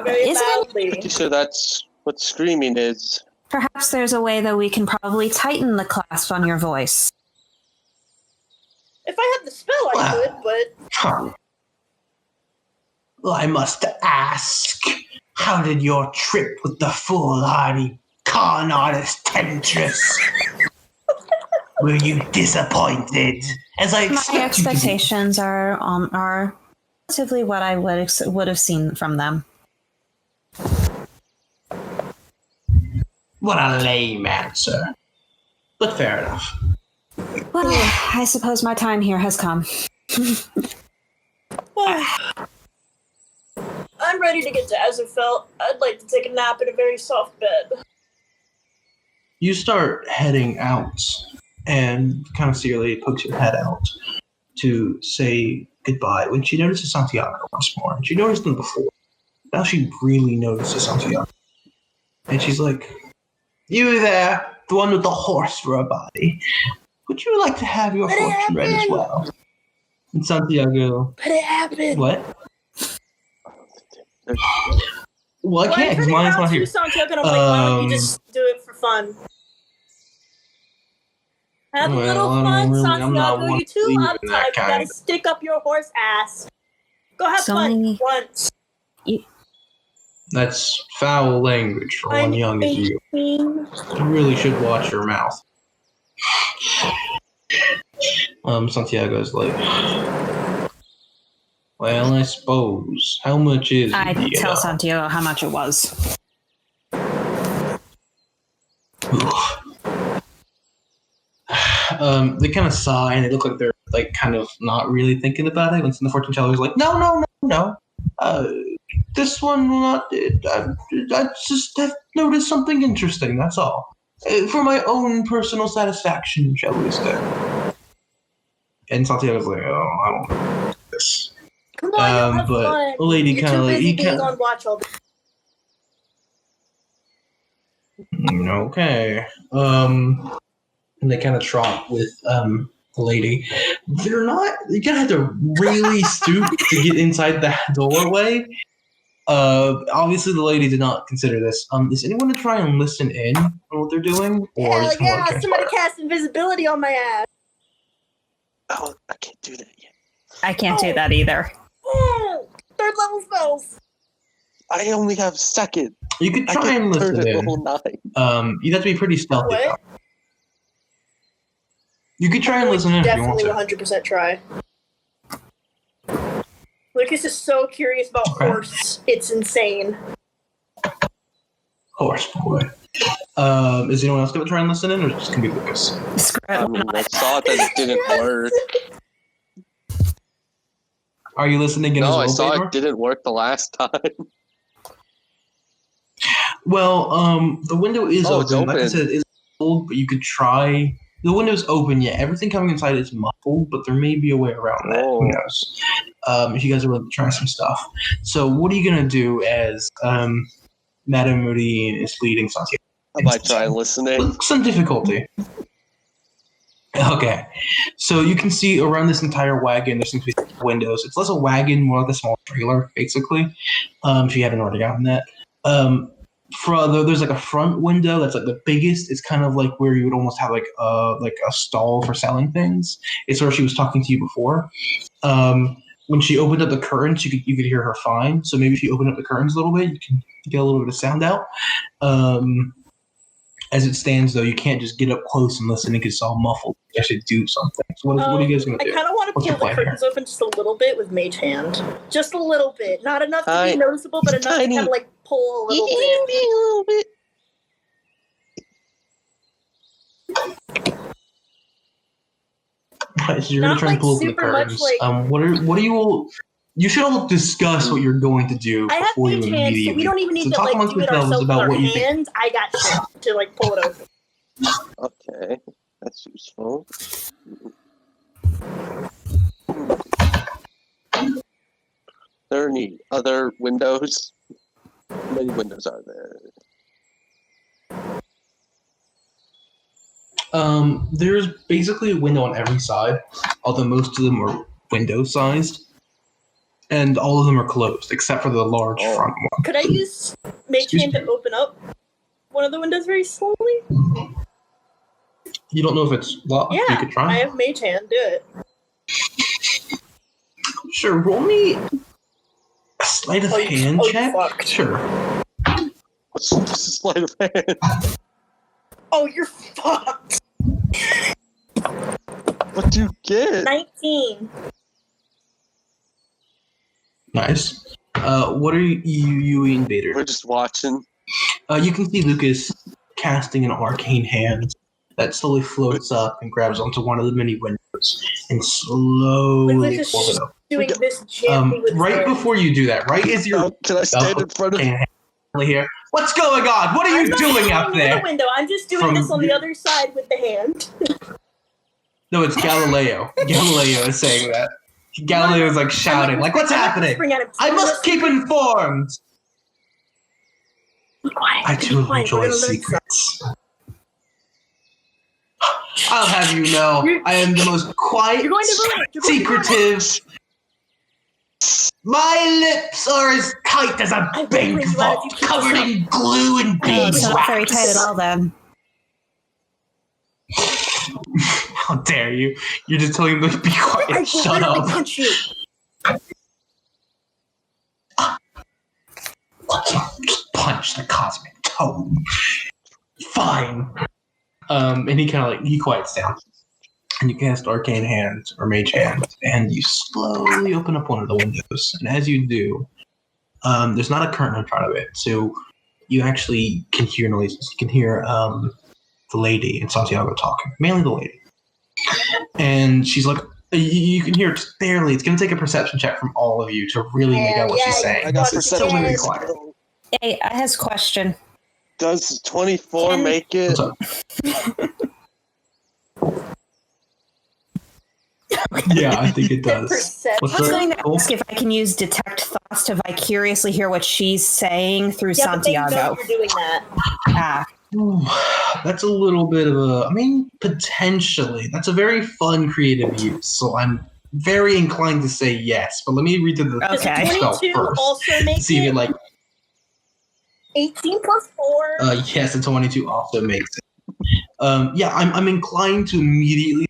[SPEAKER 2] Very loudly.
[SPEAKER 3] Pretty sure that's what screaming is.
[SPEAKER 4] Perhaps there's a way that we can probably tighten the clasp on your voice.
[SPEAKER 2] If I had the spell, I could, but...
[SPEAKER 1] Huh. Well, I must ask, how did your trip with the foolhardy con artist Temptress? Were you disappointed? As I expected.
[SPEAKER 4] My expectations are relatively what I would have seen from them.
[SPEAKER 1] What a lame answer. But fair enough.
[SPEAKER 4] Well, I suppose my time here has come.
[SPEAKER 2] I'm ready to get to Azerfelt. I'd like to take a nap in a very soft bed.
[SPEAKER 1] You start heading out, and kind of see your lady pokes your head out to say goodbye when she notices Santiago once more. And she noticed him before. Now she really notices Santiago. And she's like, you there, the one with the horse for a body. Would you like to have your fortune read as well? And Santiago...
[SPEAKER 2] But it happened!
[SPEAKER 1] What? Well, I can't, because mine's not here.
[SPEAKER 2] Santiago, I'm like, why don't you just do it for fun? Have a little fun,
[SPEAKER 1] really,
[SPEAKER 2] Santiago. You're too out of time. You gotta stick up your horse ass. Go have fun once.
[SPEAKER 1] That's foul language for one young as you. You really should watch your mouth. Santiago's like, well, I suppose. How much is it?
[SPEAKER 4] I tell Santiago how much it was.
[SPEAKER 1] They kind of sigh and they look like they're like kind of not really thinking about it. And the fortune teller's like, no. This one will not. I just have noticed something interesting. That's all. For my own personal satisfaction, shall we say? And Santiago's like, oh, I don't know this.
[SPEAKER 2] Come on, have
[SPEAKER 1] but
[SPEAKER 2] fun.
[SPEAKER 1] the lady
[SPEAKER 2] You're
[SPEAKER 1] kind of
[SPEAKER 2] too
[SPEAKER 1] like,
[SPEAKER 2] busy being on watch all day.
[SPEAKER 1] Okay. And they kind of trot with the lady. They're not. You gotta have to really stoop to get inside that doorway. Obviously, the lady did not consider this. Is anyone to try and listen in on what they're doing, or
[SPEAKER 2] Hell yeah! Somebody
[SPEAKER 1] transpire?
[SPEAKER 2] cast invisibility on my ass.
[SPEAKER 3] Oh, I can't do that yet.
[SPEAKER 4] I can't do that either.
[SPEAKER 2] Oh, third level spells.
[SPEAKER 3] I only have second.
[SPEAKER 1] You could try and listen in. You'd have to be pretty stealthy.
[SPEAKER 2] What?
[SPEAKER 1] You could try and listen in if you want
[SPEAKER 2] definitely
[SPEAKER 1] to.
[SPEAKER 2] 100% try. Lucas is so curious about horse. It's insane.
[SPEAKER 1] Horse boy. Is anyone else going to try and listen in, or is it just going to be Lucas?
[SPEAKER 3] I mean, I saw that it didn't work.
[SPEAKER 1] Are you listening in as well,
[SPEAKER 3] No, I saw
[SPEAKER 1] Bader?
[SPEAKER 3] it didn't work the last time.
[SPEAKER 1] Well, the window is
[SPEAKER 3] Oh, it's
[SPEAKER 1] open. Like I
[SPEAKER 3] open.
[SPEAKER 1] said, it's old, but you could try. The window's open, yeah. Everything coming inside is muffled, but there may be a way around that.
[SPEAKER 3] Whoa.
[SPEAKER 1] Who knows? If you guys are willing to try some stuff. So, what are you going to do as Madame Murene is leading Santiago?
[SPEAKER 3] I might try listening.
[SPEAKER 1] With some difficulty. Okay. So, you can see around this entire wagon, there seems to be windows. It's less a wagon, more like a small trailer, basically, if you haven't already gotten that. There's like a front window that's like the biggest. It's kind of like where you would almost have like a stall for selling things. It's where she was talking to you before. When she opened up the curtains, you could hear her fine. So maybe if you open up the curtains a little bit, you can get a little bit of sound out. As it stands, though, you can't just get up close and listen. It gets all muffled. You actually do something. So what are you guys going to do?
[SPEAKER 2] I kind of want to pull the curtains open just a little bit with Mage Hand. Just a little bit. Not enough to be noticeable, but enough to kind of like pull a little bit.
[SPEAKER 1] Right, so you're going to try and pull open the curtains. What are you all... You should all discuss what you're going to do before you immediately... I have Mage Hand, so
[SPEAKER 2] we don't even need to like do it ourselves with our hands. I got shit to like pull it open.
[SPEAKER 3] Okay, that's useful. There are any other windows? How many windows are there?
[SPEAKER 1] There's basically a window on every side, although most of them are window-sized. And all of them are closed, except for the large front one.
[SPEAKER 2] Could I use Mage Hand to open up one of the windows very slowly?
[SPEAKER 1] You don't know if it's locked?
[SPEAKER 2] Yeah,
[SPEAKER 1] you could try.
[SPEAKER 2] I have Mage Hand. Do it.
[SPEAKER 1] Sure, roll me a sleight of hand check. Sure.
[SPEAKER 3] What's a sleight of hand?
[SPEAKER 2] Oh, you're fucked.
[SPEAKER 3] What'd you get?
[SPEAKER 2] 19.
[SPEAKER 1] Nice. What are you Yui and Vader?
[SPEAKER 3] We're just watching.
[SPEAKER 1] You can see Lucas casting an arcane hand that slowly floats up and grabs onto one of the many windows and slowly pulls it up.
[SPEAKER 2] Doing this gently with
[SPEAKER 1] right before you do that, right as you're...
[SPEAKER 3] Can I stand in front of you?
[SPEAKER 1] Here. What's going on? What are you doing up there?
[SPEAKER 2] The window. I'm just doing this on the other side with the hand.
[SPEAKER 1] No, it's Galileo. Galileo is saying that. Galileo is like shouting, like, what's happening? I must keep informed. I too enjoy secrets. I'll have you know, I am the most quiet, secretive. My lips are as tight as a bank vault, covered in glue and beeswax.
[SPEAKER 4] Not very tight at all, then.
[SPEAKER 1] How dare you? You're just telling them to be quiet. Shut up.
[SPEAKER 2] Punch you.
[SPEAKER 1] Punch the cosmic tone. Fine. And he kind of like, he quiets down. And you cast Arcane Hand, or Mage Hand, and you slowly open up one of the windows. And as you do, there's not a curtain in front of it, so you actually can hear noises. You can hear the lady and Santiago talking, mainly the lady. And she's like, you can hear it barely. It's going to take a perception check from all of you to really make out what she's saying.
[SPEAKER 3] I got
[SPEAKER 1] it's still very quiet.
[SPEAKER 4] Hey, I has a question.
[SPEAKER 3] Does 24 make it?
[SPEAKER 1] Yeah, I think it does.
[SPEAKER 4] I was going to ask if I can use Detect Thoughts to vicariously hear what she's saying through Santiago.
[SPEAKER 2] But they know you're doing that.
[SPEAKER 1] That's a little bit of a... I mean, potentially. That's a very fun creative use, so I'm very inclined to say yes. But let me read the spell first.
[SPEAKER 2] Also make
[SPEAKER 1] see if it, like...
[SPEAKER 2] 18 plus 4.
[SPEAKER 1] Yes, a 22 also makes it. Yeah, I'm inclined to immediately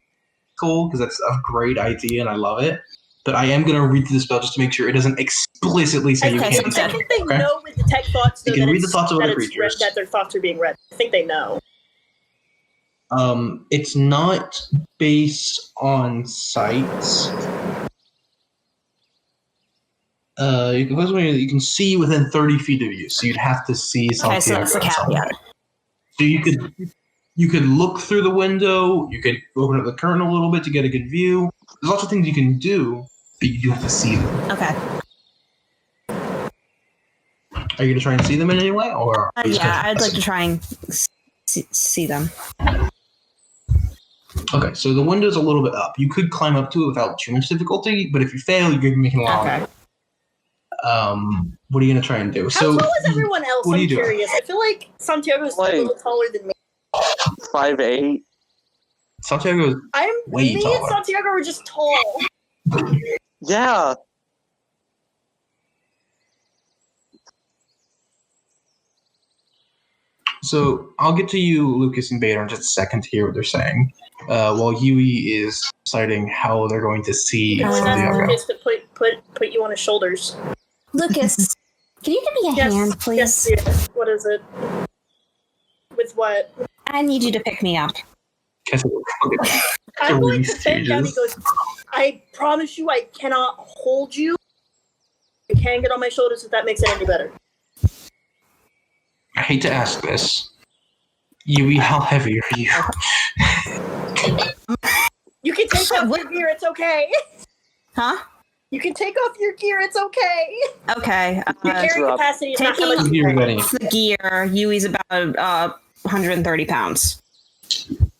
[SPEAKER 1] call because that's a great idea and I love it. But I am going to read through the spell just to make sure it doesn't explicitly say you can't.
[SPEAKER 2] I think they know with Detect Thoughts.
[SPEAKER 1] You can read the thoughts of other creatures.
[SPEAKER 2] That their thoughts are being read. I think they know.
[SPEAKER 1] It's not based on sights. You can see within 30 feet of you, so you'd have to see something.
[SPEAKER 4] Okay, so that's the caveat.
[SPEAKER 1] So you could look through the window. You could open up the curtain a little bit to get a good view. There's lots of things you can do, but you do have to see them.
[SPEAKER 4] Okay.
[SPEAKER 1] Are you going to try and see them in any way, or?
[SPEAKER 4] Yeah, I'd like to try and see them.
[SPEAKER 1] Okay, so the window's a little bit up. You could climb up to it without too much difficulty, but if you fail, you're making a lot.
[SPEAKER 4] Okay.
[SPEAKER 1] What are you going to try and do?
[SPEAKER 2] How tall is everyone else? I'm curious. I feel like Santiago's a little taller than me.
[SPEAKER 3] 5'8".
[SPEAKER 1] Santiago's way taller.
[SPEAKER 2] Me and Santiago are just tall.
[SPEAKER 3] Yeah.
[SPEAKER 1] So I'll get to you, Lucas and Beta, in just a second to hear what they're saying. while Yui is deciding how they're going to see
[SPEAKER 2] You can ask
[SPEAKER 1] Santiago.
[SPEAKER 2] Lucas to put you on his shoulders.
[SPEAKER 4] Lucas, can you give me a hand, please?
[SPEAKER 2] Yes, dear. What is it? With what?
[SPEAKER 4] I need you to pick me up.
[SPEAKER 2] I'm going to bend down. He goes, I promise you I cannot hold you. You can get on my shoulders if that makes it any better.
[SPEAKER 1] I hate to ask this. Yui, how heavy are you?
[SPEAKER 2] You can take off your gear, it's okay.
[SPEAKER 4] Huh?
[SPEAKER 2] You can take off your gear, it's okay.
[SPEAKER 4] Okay.
[SPEAKER 2] Your carrying capacity is not how much
[SPEAKER 4] the gear, Yui's about 130 pounds.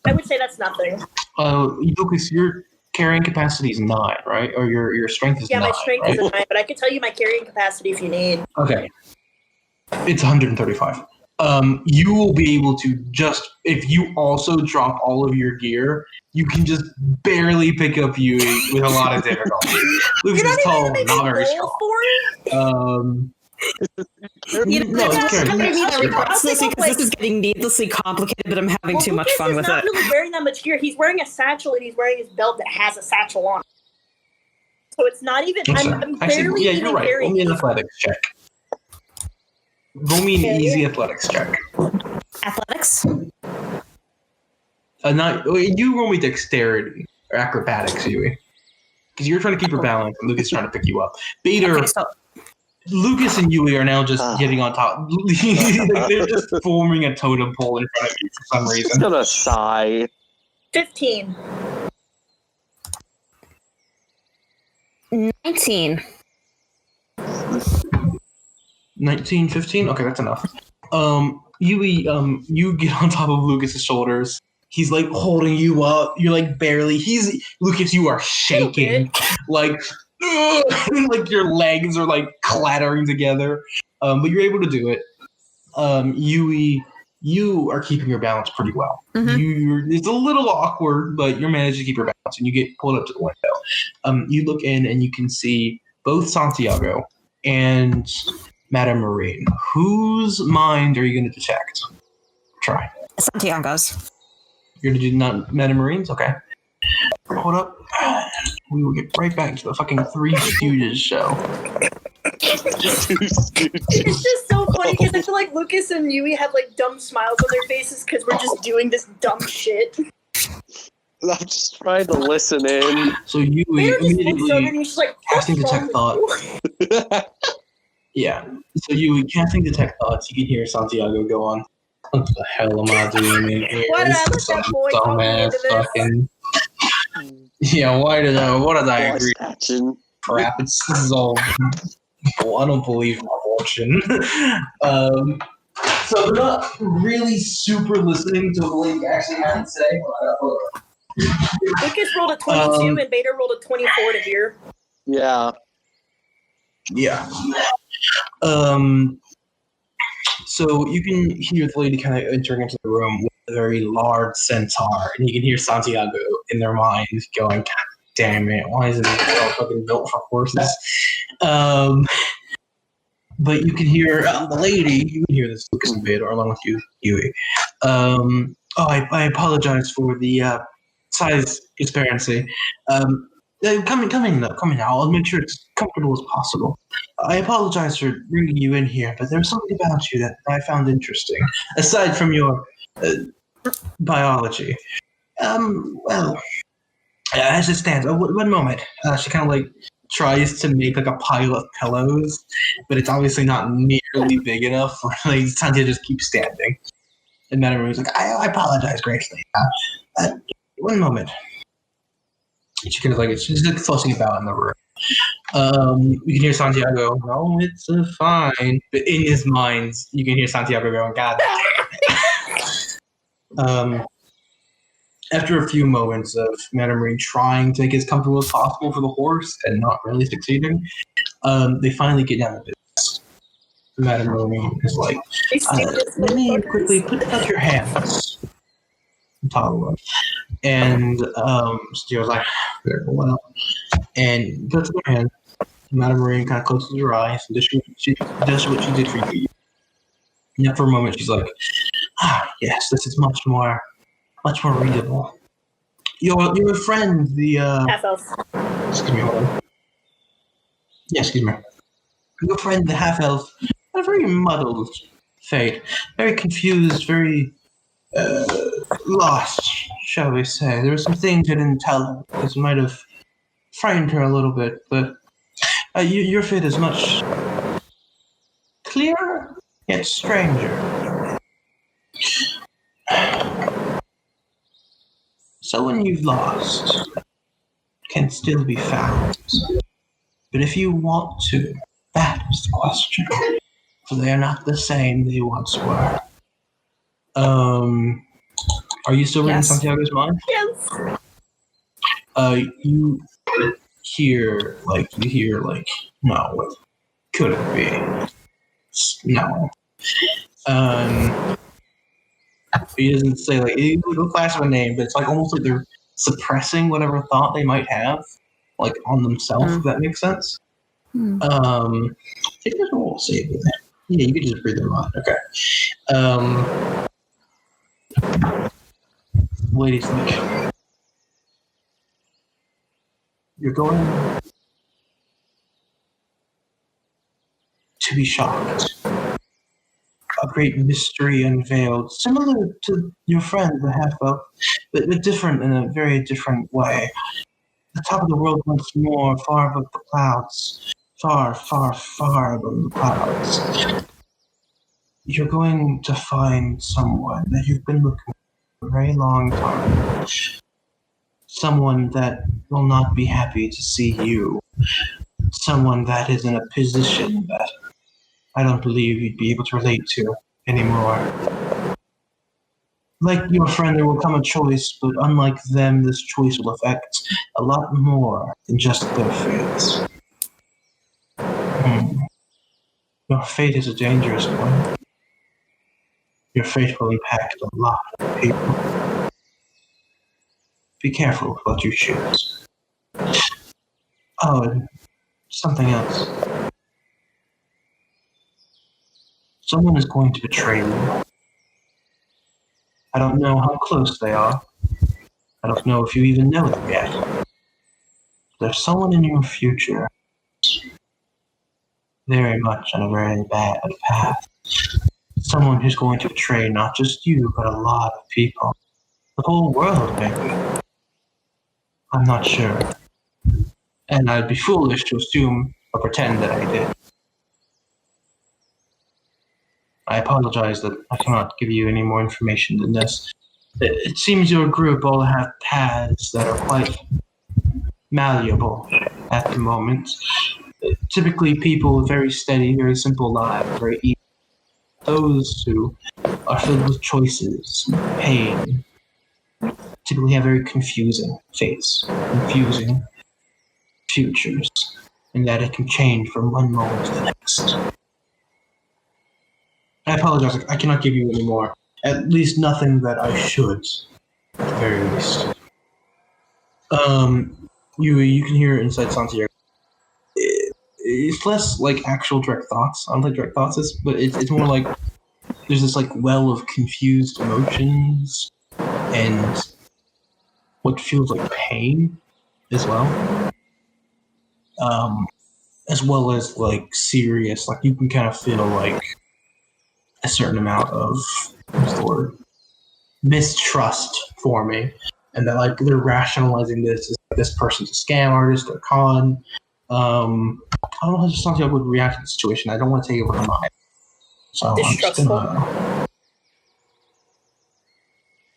[SPEAKER 2] I would say that's nothing.
[SPEAKER 1] Lucas, your carrying capacity is 9, right? Or your strength is 9.
[SPEAKER 2] Yeah, my strength is a 9, but I can tell you my carrying capacity if you need.
[SPEAKER 1] Okay. It's 135. You will be able to just, if you also drop all of your gear, you can just barely pick up Yui with a lot of difficulty. Lucas is tall, not very strong.
[SPEAKER 4] This is getting needlessly complicated, but I'm having too much fun with it.
[SPEAKER 2] He's not really wearing that much gear. He's wearing a satchel, and he's wearing his belt that has a satchel on it. So it's not even. I'm barely even
[SPEAKER 1] you're right.
[SPEAKER 2] carrying.
[SPEAKER 1] Roll me an athletics check. Roll me an easy athletics check.
[SPEAKER 4] Athletics?
[SPEAKER 1] You roll me dexterity or acrobatics, Yui. Because you're trying to keep your balance, and Lucas is trying to pick you up. Bader, okay, so Lucas and Yui are now just getting on top. They're just forming a totem pole in front of you for some reason.
[SPEAKER 3] I'm gonna sigh.
[SPEAKER 2] 15.
[SPEAKER 4] 19.
[SPEAKER 1] 19, 15? Okay, that's enough. Yui, you get on top of Lucas's shoulders. He's like holding you up. You're like barely. Lucas, you are shaking. Like your legs are like clattering together. But you're able to do it. Yui, you are keeping your balance pretty well. Mm-hmm. It's a little awkward, but you're managing to keep your balance, and you get pulled up to the window. You look in, and you can see both Santiago and Madame Murene. Whose mind are you going to detect? Try.
[SPEAKER 4] Santiago's.
[SPEAKER 1] You're going to do not Madame Murene's? Okay. Hold up. We will get right back to the fucking Three Stooges show.
[SPEAKER 2] It's just so funny because I feel like Lucas and Yui have like dumb smiles on their faces because we're just doing this dumb shit.
[SPEAKER 3] I'm just trying to listen in.
[SPEAKER 1] So Yui immediately casting detect thought. Yeah. So Yui casting detect thoughts. You can hear Santiago go on. What the hell am I doing in here?
[SPEAKER 2] Why did I let that boy talk me into this?
[SPEAKER 1] Fucking... Yeah, what did I agree? Crap, this is all... I don't believe my fortune. So they're not really super listening to what you actually have to say.
[SPEAKER 2] Lucas rolled a 22 and Beta rolled a 24 to hear.
[SPEAKER 3] Yeah.
[SPEAKER 1] Yeah. So you can hear the lady kind of entering into the room with a very large centaur, and you can hear Santiago in their mind going, God damn it, why isn't this all fucking built for horses? But you can hear the lady, you can hear this Lucas and Beta along with you, Yui. I apologize for the size disparity. Come in now. I'll make sure it's comfortable as possible. I apologize for bringing you in here, but there's something about you that I found interesting, aside from your biology. Well, as it stands, one moment. She kind of like tries to make like a pile of pillows, but it's obviously not nearly big enough for like Santia just keeps standing. And Madame Marie's like, I apologize greatly. One moment. She kind of like she's like fussing about in the room. You can hear Santiago, no, it's fine. But in his mind, you can hear Santiago going, God damn it. After a few moments of Madame Marie trying to get as comfortable as possible for the horse and not really succeeding, they finally get down to business. Madame Marie is like, let me quickly put out your hands. And she was like, very well. And puts her hand. Madame Murene kind of closes her eyes and she does what she did for you. And for a moment, she's like, yes, this is much more readable. Your friend, the
[SPEAKER 2] Half elf.
[SPEAKER 1] excuse me, hold on. Yeah, excuse me. Your friend, the half elf, had a very muddled fate, very confused, very lost, shall we say. There were some things I didn't tell her because it might have frightened her a little bit, but your fate is much clearer yet stranger. Someone you've lost can still be found. But if you want to, that is the question. For they are not the same they once were. Are you still reading
[SPEAKER 4] Yes.
[SPEAKER 1] Santiago's mind?
[SPEAKER 2] Yes.
[SPEAKER 1] You hear, no, what could it be? No. He doesn't say, he'll flash of a name, but it's almost like they're suppressing whatever thought they might have, on themselves, if that makes sense. I think there's a little save in there. Yeah, you can just read them on. Okay. Ladies, you're going to be shocked. A great mystery unveiled, similar to your friend, the half-elf, but different in a very different way. The top of the world once more, far above the clouds. Far, far, far above the clouds. You're going to find someone that you've been looking for a very long time. Someone that will not be happy to see you. Someone that is in a position that I don't believe you'd be able to relate to anymore. Like your friend, there will come a choice, but unlike them, this choice will affect a lot more than just their fates. Your fate is a dangerous one. Your fate will impact a lot of people. Be careful what you choose. Oh, and something else. Someone is going to betray you. I don't know how close they are. I don't know if you even know them yet. There's someone in your future very much on a very bad path. Someone who's going to betray not just you, but a lot of people. The whole world, maybe. I'm not sure. And I'd be foolish to assume or pretend that I did. I apologize that I cannot give you any more information than this. It seems your group all have paths that are quite malleable at the moment. Typically people with very steady, very simple lives, very easy. Those who are filled with choices, pain, typically have very confusing fates, confusing futures, and that it can change from one moment to the next. I apologize, I cannot give you any more. At least nothing that I should, at the very least. You can hear inside Santiago. It's less like actual direct thoughts. I don't think direct thoughts is, but it's more like there's this well of confused emotions and what feels like pain as well. As well as serious, you can kind of feel a certain amount of what's the word? Mistrust forming, and that they're rationalizing this as this person's a scam artist or con. I don't know how Santiago would react to the situation. I don't want to take over her mind. So I'm just gonna.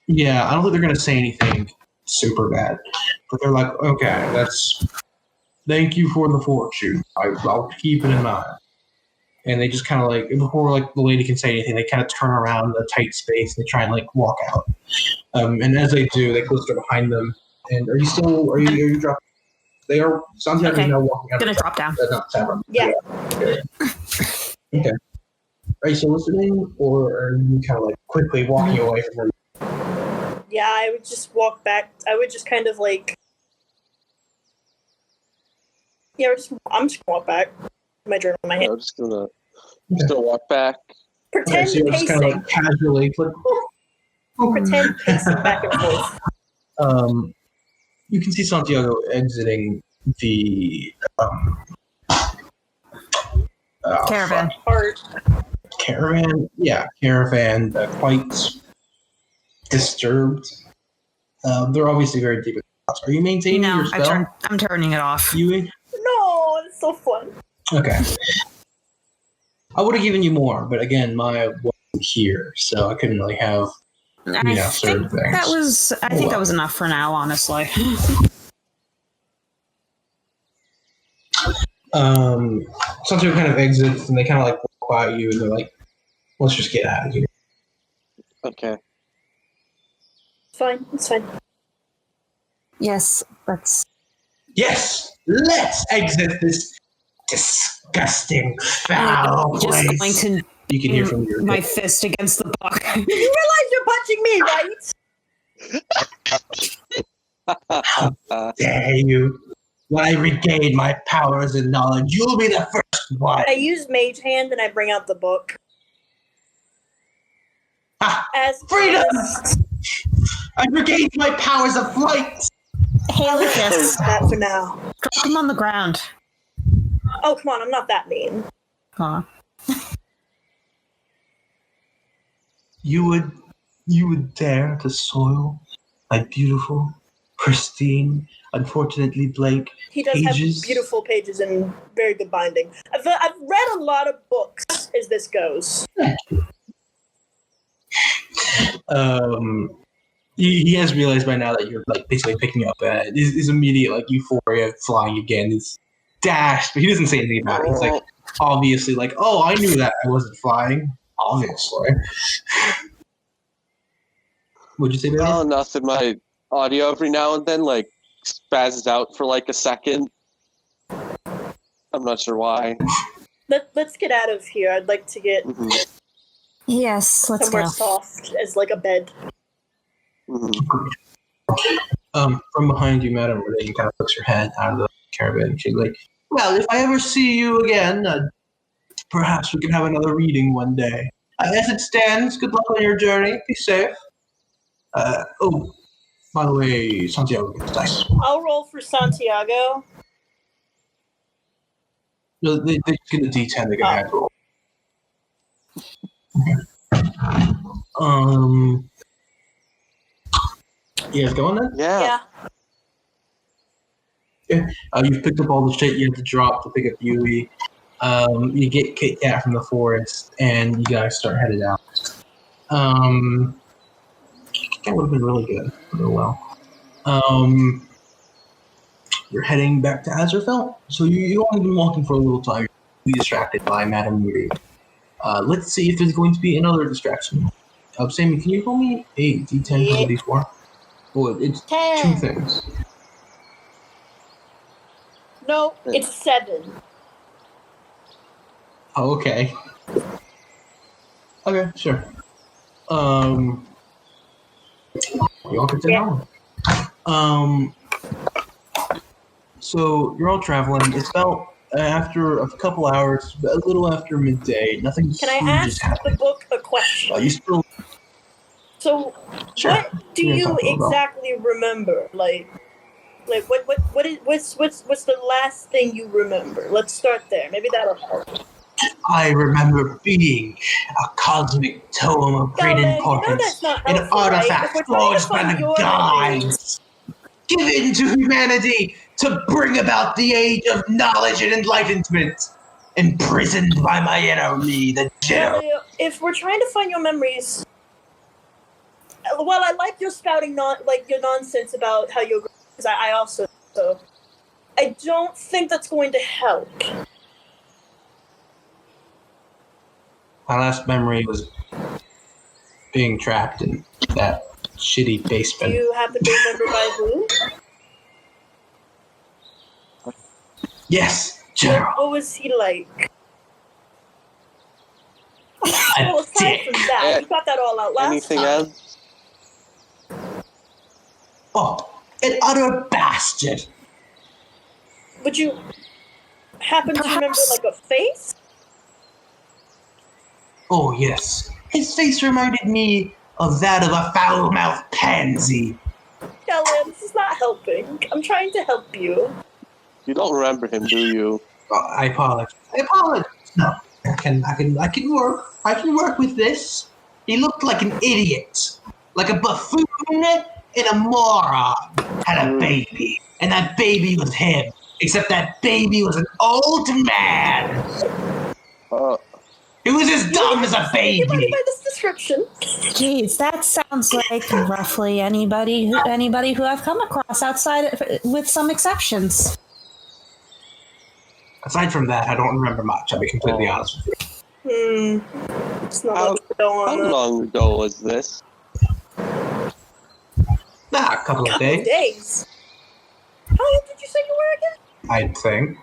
[SPEAKER 1] Yeah, I don't think they're gonna say anything super bad, but they're like, okay, thank you for the fortune. I'll keep it in mind. And they just kind of before the lady can say anything, they kind of turn around in a tight space and they try and walk out. And as they do, they close the door behind them. And are you dropping? They are. Santiago is now walking out.
[SPEAKER 4] Gonna drop down.
[SPEAKER 2] Yeah.
[SPEAKER 1] Okay. Are you still listening, or are you kind of quickly walking away from her?
[SPEAKER 2] Yeah, I would just walk back. I would just kind of yeah, I'm just gonna walk back. My journal in my hand.
[SPEAKER 3] I'm just gonna walk back.
[SPEAKER 2] Pretend
[SPEAKER 1] so you're just kind of casually
[SPEAKER 2] pretend pacing back and forth.
[SPEAKER 1] you can see Santiago exiting the
[SPEAKER 4] Caravan.
[SPEAKER 1] Caravan, caravan, quite disturbed. They're obviously very deep in thoughts. Are you maintaining your spell?
[SPEAKER 4] I'm turning it off.
[SPEAKER 1] Yui?
[SPEAKER 2] No, it's so fun.
[SPEAKER 1] Okay. I would have given you more, but again, Maya wasn't here, so I couldn't really have certain things.
[SPEAKER 4] I think that was enough for now, honestly.
[SPEAKER 1] Santiago kind of exits, and they kind of like walk by you, and they're like, "Let's just get out of here."
[SPEAKER 3] Okay.
[SPEAKER 2] It's fine.
[SPEAKER 4] Yes, let's.
[SPEAKER 1] Yes, let's exit this disgusting, foul place.
[SPEAKER 4] Just going to
[SPEAKER 1] you can hear from your
[SPEAKER 4] my fist against the book.
[SPEAKER 2] You realize you're punching me, right?
[SPEAKER 1] How dare you? When I regain my powers and knowledge, you'll be the first one.
[SPEAKER 2] I use Mage Hand and I bring out the book. As
[SPEAKER 1] freedom! I've regained my powers of flight!
[SPEAKER 4] Hey, Lucas.
[SPEAKER 2] That for now.
[SPEAKER 4] Drop him on the ground.
[SPEAKER 2] Oh, come on, I'm not that mean.
[SPEAKER 4] Huh.
[SPEAKER 1] You would dare to soil my beautiful, pristine, unfortunately blank
[SPEAKER 2] He does
[SPEAKER 1] pages?
[SPEAKER 2] have beautiful pages and very good binding. I've read a lot of books as this goes.
[SPEAKER 1] He has realized by now that you're like basically picking up his immediate like euphoria flying again is dashed, but he doesn't say anything about it. He's like obviously like, oh, I knew that I wasn't flying. Obviously. What'd you say, baby?
[SPEAKER 3] Oh, nothing. My audio every now and then like spazzes out for like a second. I'm not sure why.
[SPEAKER 2] Let's get out of here. I'd like to get
[SPEAKER 4] Yes, let's
[SPEAKER 2] somewhere
[SPEAKER 4] go.
[SPEAKER 2] soft as like a bed.
[SPEAKER 1] From behind you, Madam Murene kind of looks her head out of the caravan. She's like, well, if I ever see you again, perhaps we can have another reading one day. As it stands, good luck on your journey. Be safe. Oh, by the way, Santiago gets dice.
[SPEAKER 2] I'll roll for Santiago.
[SPEAKER 1] No, they get a D10 to get a roll. Okay. You guys going then?
[SPEAKER 3] Yeah.
[SPEAKER 1] You've picked up all the shit you had to drop to pick up Yui. You get Kit Kat from the forest, and you guys start headed out. Kit Kat would have been really good. Really well. You're heading back to Azerfelt, so you've only been walking for a little time. You're really distracted by Madame Murene. Let's see if there's going to be another distraction. Sammy, can you roll me a D10 for the D4? Well, it's
[SPEAKER 2] 10.
[SPEAKER 1] 2 things.
[SPEAKER 2] No, it's 7.
[SPEAKER 1] Oh, okay. Okay, sure. You all continue on. So you're all traveling. It's about after a couple hours, a little after midday. Nothing.
[SPEAKER 2] Can I ask the book a question?
[SPEAKER 1] You still?
[SPEAKER 2] So,
[SPEAKER 1] Sure.
[SPEAKER 2] what do you exactly remember? Like what's the last thing you remember? Let's start there. Maybe that'll help.
[SPEAKER 1] I remember being a cosmic tome of great importance, an artifact forged by the gods, given to humanity to bring about the age of knowledge and enlightenment, imprisoned by my enemy, the General.
[SPEAKER 2] If we're trying to find your memories, well, I like your spouting your nonsense about how you're, because I also, so I don't think that's going to help.
[SPEAKER 1] My last memory was being trapped in that shitty basement.
[SPEAKER 2] Do you happen to remember by who?
[SPEAKER 1] Yes, General.
[SPEAKER 2] What was he like?
[SPEAKER 1] Well,
[SPEAKER 2] aside from that, you got that all out last
[SPEAKER 3] Anything
[SPEAKER 2] time.
[SPEAKER 3] else?
[SPEAKER 1] Oh, an utter bastard.
[SPEAKER 2] Would you happen to remember like a face?
[SPEAKER 1] Oh, yes. His face reminded me of that of a foul-mouthed pansy.
[SPEAKER 2] Galileo, this is not helping. I'm trying to help you.
[SPEAKER 3] You don't remember him, do you?
[SPEAKER 1] I apologize. No, I can work. I can work with this. He looked like an idiot, like a buffoon and a moron. Had a baby, and that baby was him. Except that baby was an old man. It was as dumb as a baby.
[SPEAKER 2] You might by this description.
[SPEAKER 4] Jeez, that sounds like roughly anybody who I've come across outside, with some exceptions.
[SPEAKER 1] Aside from that, I don't remember much. I'll be completely honest with you.
[SPEAKER 2] It's not
[SPEAKER 3] How
[SPEAKER 2] going on.
[SPEAKER 3] long ago was this?
[SPEAKER 1] A couple of days.
[SPEAKER 2] How old did you say you were again?
[SPEAKER 1] I think.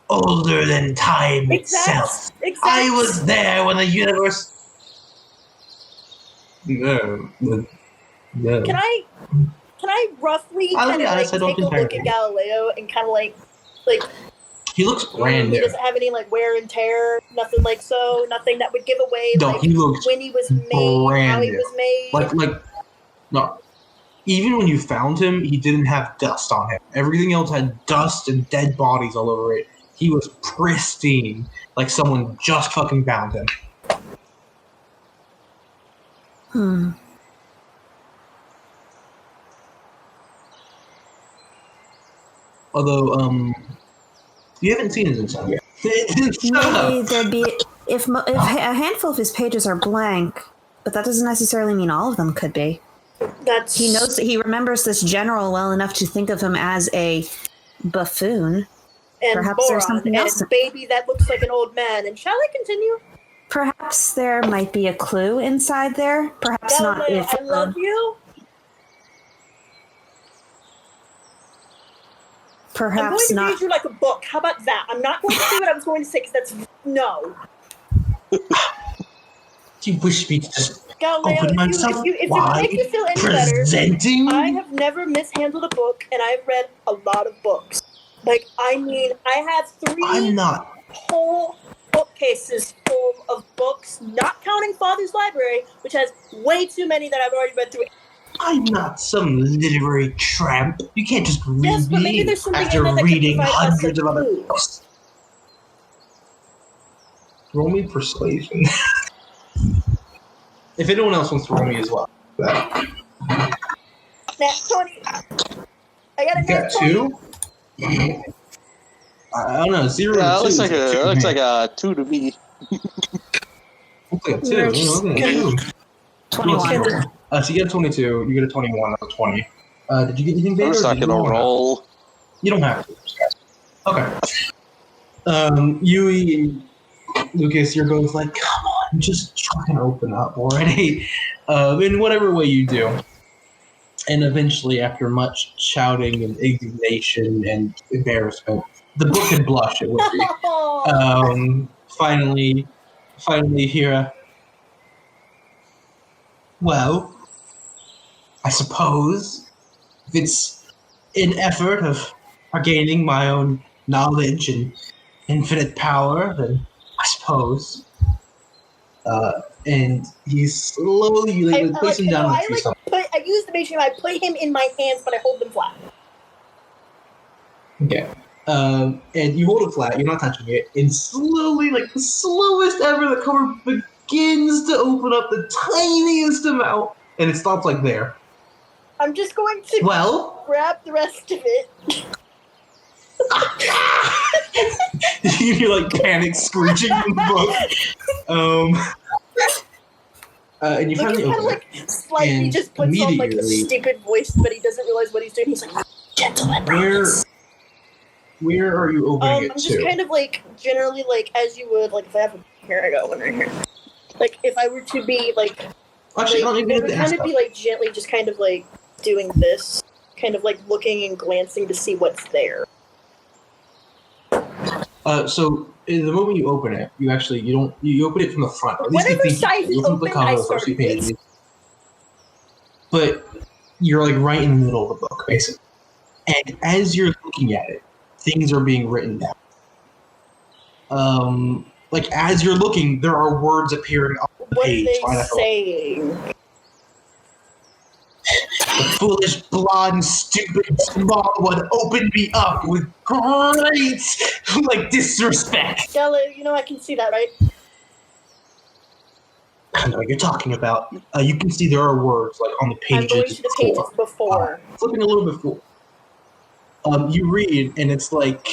[SPEAKER 1] Older than time itself.
[SPEAKER 2] Exactly.
[SPEAKER 1] I was there when the universe. No.
[SPEAKER 2] Can I roughly
[SPEAKER 1] I'll
[SPEAKER 2] kind
[SPEAKER 1] be
[SPEAKER 2] of
[SPEAKER 1] honest, I don't
[SPEAKER 2] take a
[SPEAKER 1] compare
[SPEAKER 2] look
[SPEAKER 1] them.
[SPEAKER 2] at Galileo and kind of like
[SPEAKER 1] He looks brand
[SPEAKER 2] he
[SPEAKER 1] new.
[SPEAKER 2] doesn't have any like wear and tear, nothing that would give away
[SPEAKER 1] No,
[SPEAKER 2] like
[SPEAKER 1] he looks
[SPEAKER 2] when he was made,
[SPEAKER 1] brand
[SPEAKER 2] how he
[SPEAKER 1] new.
[SPEAKER 2] was made.
[SPEAKER 1] No. Even when you found him, he didn't have dust on him. Everything else had dust and dead bodies all over it. He was pristine, like someone just fucking found him. Although, you haven't seen his inside yet.
[SPEAKER 4] Maybe there'd be if a handful of his pages are blank, but that doesn't necessarily mean all of them could be. He remembers this general well enough to think of him as a buffoon.
[SPEAKER 2] And
[SPEAKER 4] Perhaps there's something
[SPEAKER 2] and
[SPEAKER 4] else.
[SPEAKER 2] baby that looks like an old man. And shall I continue?
[SPEAKER 4] Perhaps there might be a clue inside there. Perhaps not.
[SPEAKER 2] Galileo,
[SPEAKER 4] If
[SPEAKER 2] I love you. I'm going
[SPEAKER 4] perhaps
[SPEAKER 2] to
[SPEAKER 4] not.
[SPEAKER 2] read you like a book. How about that? I'm not going to say what I was going to say because that's no.
[SPEAKER 1] Do you wish me to just
[SPEAKER 2] Galileo,
[SPEAKER 1] open myself
[SPEAKER 2] if it
[SPEAKER 1] wide,
[SPEAKER 2] makes you feel any better,
[SPEAKER 1] presenting?
[SPEAKER 2] I have never mishandled a book, and I've read a lot of books. Like, I mean, I have 3
[SPEAKER 1] I'm not.
[SPEAKER 2] whole bookcases full of books, not counting Father's library, which has way too many that I've already read through.
[SPEAKER 1] I'm not some literary tramp. You can't just read
[SPEAKER 2] Yes, but maybe
[SPEAKER 1] me
[SPEAKER 2] there's something
[SPEAKER 1] after
[SPEAKER 2] in there that could
[SPEAKER 1] reading
[SPEAKER 2] provide us
[SPEAKER 1] hundreds
[SPEAKER 2] a
[SPEAKER 1] of other
[SPEAKER 2] clue.
[SPEAKER 1] books. Roll me persuasion. If anyone else wants to roll me as well.
[SPEAKER 2] Nat 20. I got a
[SPEAKER 1] You got
[SPEAKER 2] nat 20.
[SPEAKER 1] 2? I don't know, 0
[SPEAKER 3] Yeah,
[SPEAKER 1] to 2.
[SPEAKER 3] it looks like a 2 to me.
[SPEAKER 1] Looks like a 2. Looks like a 2.
[SPEAKER 4] 21.
[SPEAKER 1] So you get a 22, you get a 21 out of 20. Did you get anything bigger?
[SPEAKER 3] I'm just not gonna roll.
[SPEAKER 1] You don't have to. Okay. Yui and Lucas, you're both like, come on, just try and open up already. In whatever way you do. And eventually, after much shouting and indignation and embarrassment, the book and blush it would be. Finally, Hira. Well, I suppose if it's an effort of gaining my own knowledge and infinite power, then I suppose. And he's slowly puts him down on the tree stump.
[SPEAKER 2] I use the machine. I put him in my hands, but I hold them flat.
[SPEAKER 1] Okay. And you hold it flat, you're not touching it, and slowly, like the slowest ever, the cover begins to open up the tiniest amount, and it stops like there.
[SPEAKER 2] I'm just going to grab the rest of it.
[SPEAKER 1] You're like panic screeching in the book. And you finally
[SPEAKER 2] kind of
[SPEAKER 1] open
[SPEAKER 2] like slightly just puts on like a stupid voice, but he doesn't realize what he's doing. He's like, gentlemen,
[SPEAKER 1] where are you opening it
[SPEAKER 2] I'm just
[SPEAKER 1] to?
[SPEAKER 2] kind of like generally like as you would like if I have here I got one right here. Like if I were to be like,
[SPEAKER 1] actually,
[SPEAKER 2] like,
[SPEAKER 1] it
[SPEAKER 2] would kind of be like gently just kind of like doing this, kind of like looking and glancing to see what's there.
[SPEAKER 1] So the moment you open it, you open it from the front. Or at least
[SPEAKER 2] Whatever side he
[SPEAKER 1] open the
[SPEAKER 2] opened, I
[SPEAKER 1] cover, first few
[SPEAKER 2] started
[SPEAKER 1] pages. But you're like right in the middle of the book, basically. And as you're looking at it, things are being written down. Like as you're looking, there are words appearing on the page.
[SPEAKER 2] What are they saying?
[SPEAKER 1] The foolish, blonde, stupid, small one opened me up with great, disrespect.
[SPEAKER 2] Galileo, I can see that, right?
[SPEAKER 1] I know what you're talking about. You can see there are words, on the pages.
[SPEAKER 2] I'm going to the pages before.
[SPEAKER 1] Flipping a little bit forward. You read, and it's like,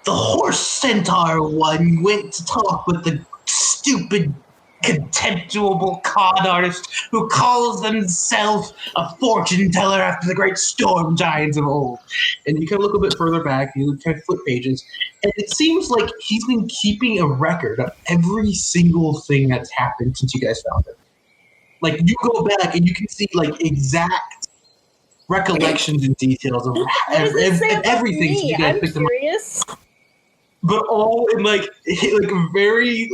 [SPEAKER 1] the horse centaur one went to talk with the stupid, contemptible con artist who calls themselves a fortune teller after the great storm giants of old. And you can look a bit further back, you can flip pages, and it seems like he's been keeping a record of every single thing that's happened since you guys found him. You go back and you can see exact recollections and details of everything since you guys picked him up.
[SPEAKER 2] I'm curious.
[SPEAKER 1] But all in very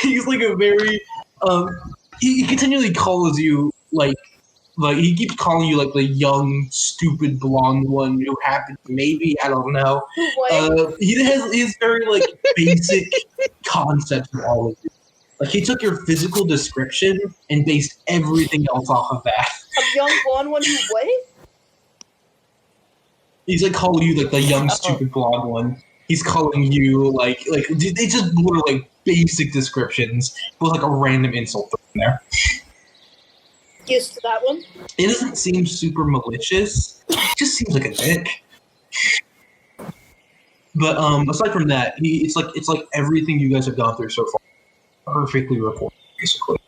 [SPEAKER 1] he's a very he continually calls you he keeps calling you the young stupid blonde one who happened maybe I don't know. He has very basic concepts of all of you. He took your physical description and based everything else off of that.
[SPEAKER 2] A young blonde one who what?
[SPEAKER 1] He's calling you the young stupid blonde one. He's calling you they just literally basic descriptions with a random insult in there.
[SPEAKER 2] Used to that one?
[SPEAKER 1] It doesn't seem super malicious. It just seems like a dick. But aside from that, it's like everything you guys have gone through so far, perfectly reported, basically.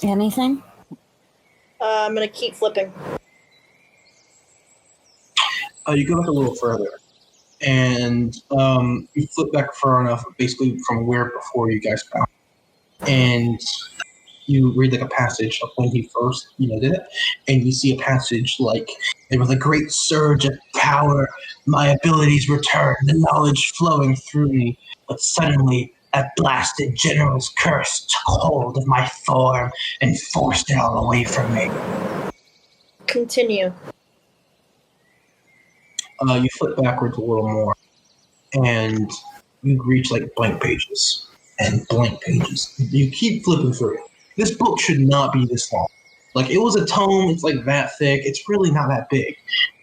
[SPEAKER 4] Anything?
[SPEAKER 2] I'm gonna keep flipping.
[SPEAKER 1] You go back a little further. And you flip back far enough, basically from where before you guys found it. And you read a passage of when he first did it, and you see a passage there was a great surge of power, my abilities returned, the knowledge flowing through me, but suddenly that blasted general's curse took hold of my form and forced it all away from me.
[SPEAKER 2] Continue.
[SPEAKER 1] You flip backwards a little more, and you reach blank pages and blank pages. You keep flipping through it. This book should not be this long. It was a tome, it's that thick, it's really not that big.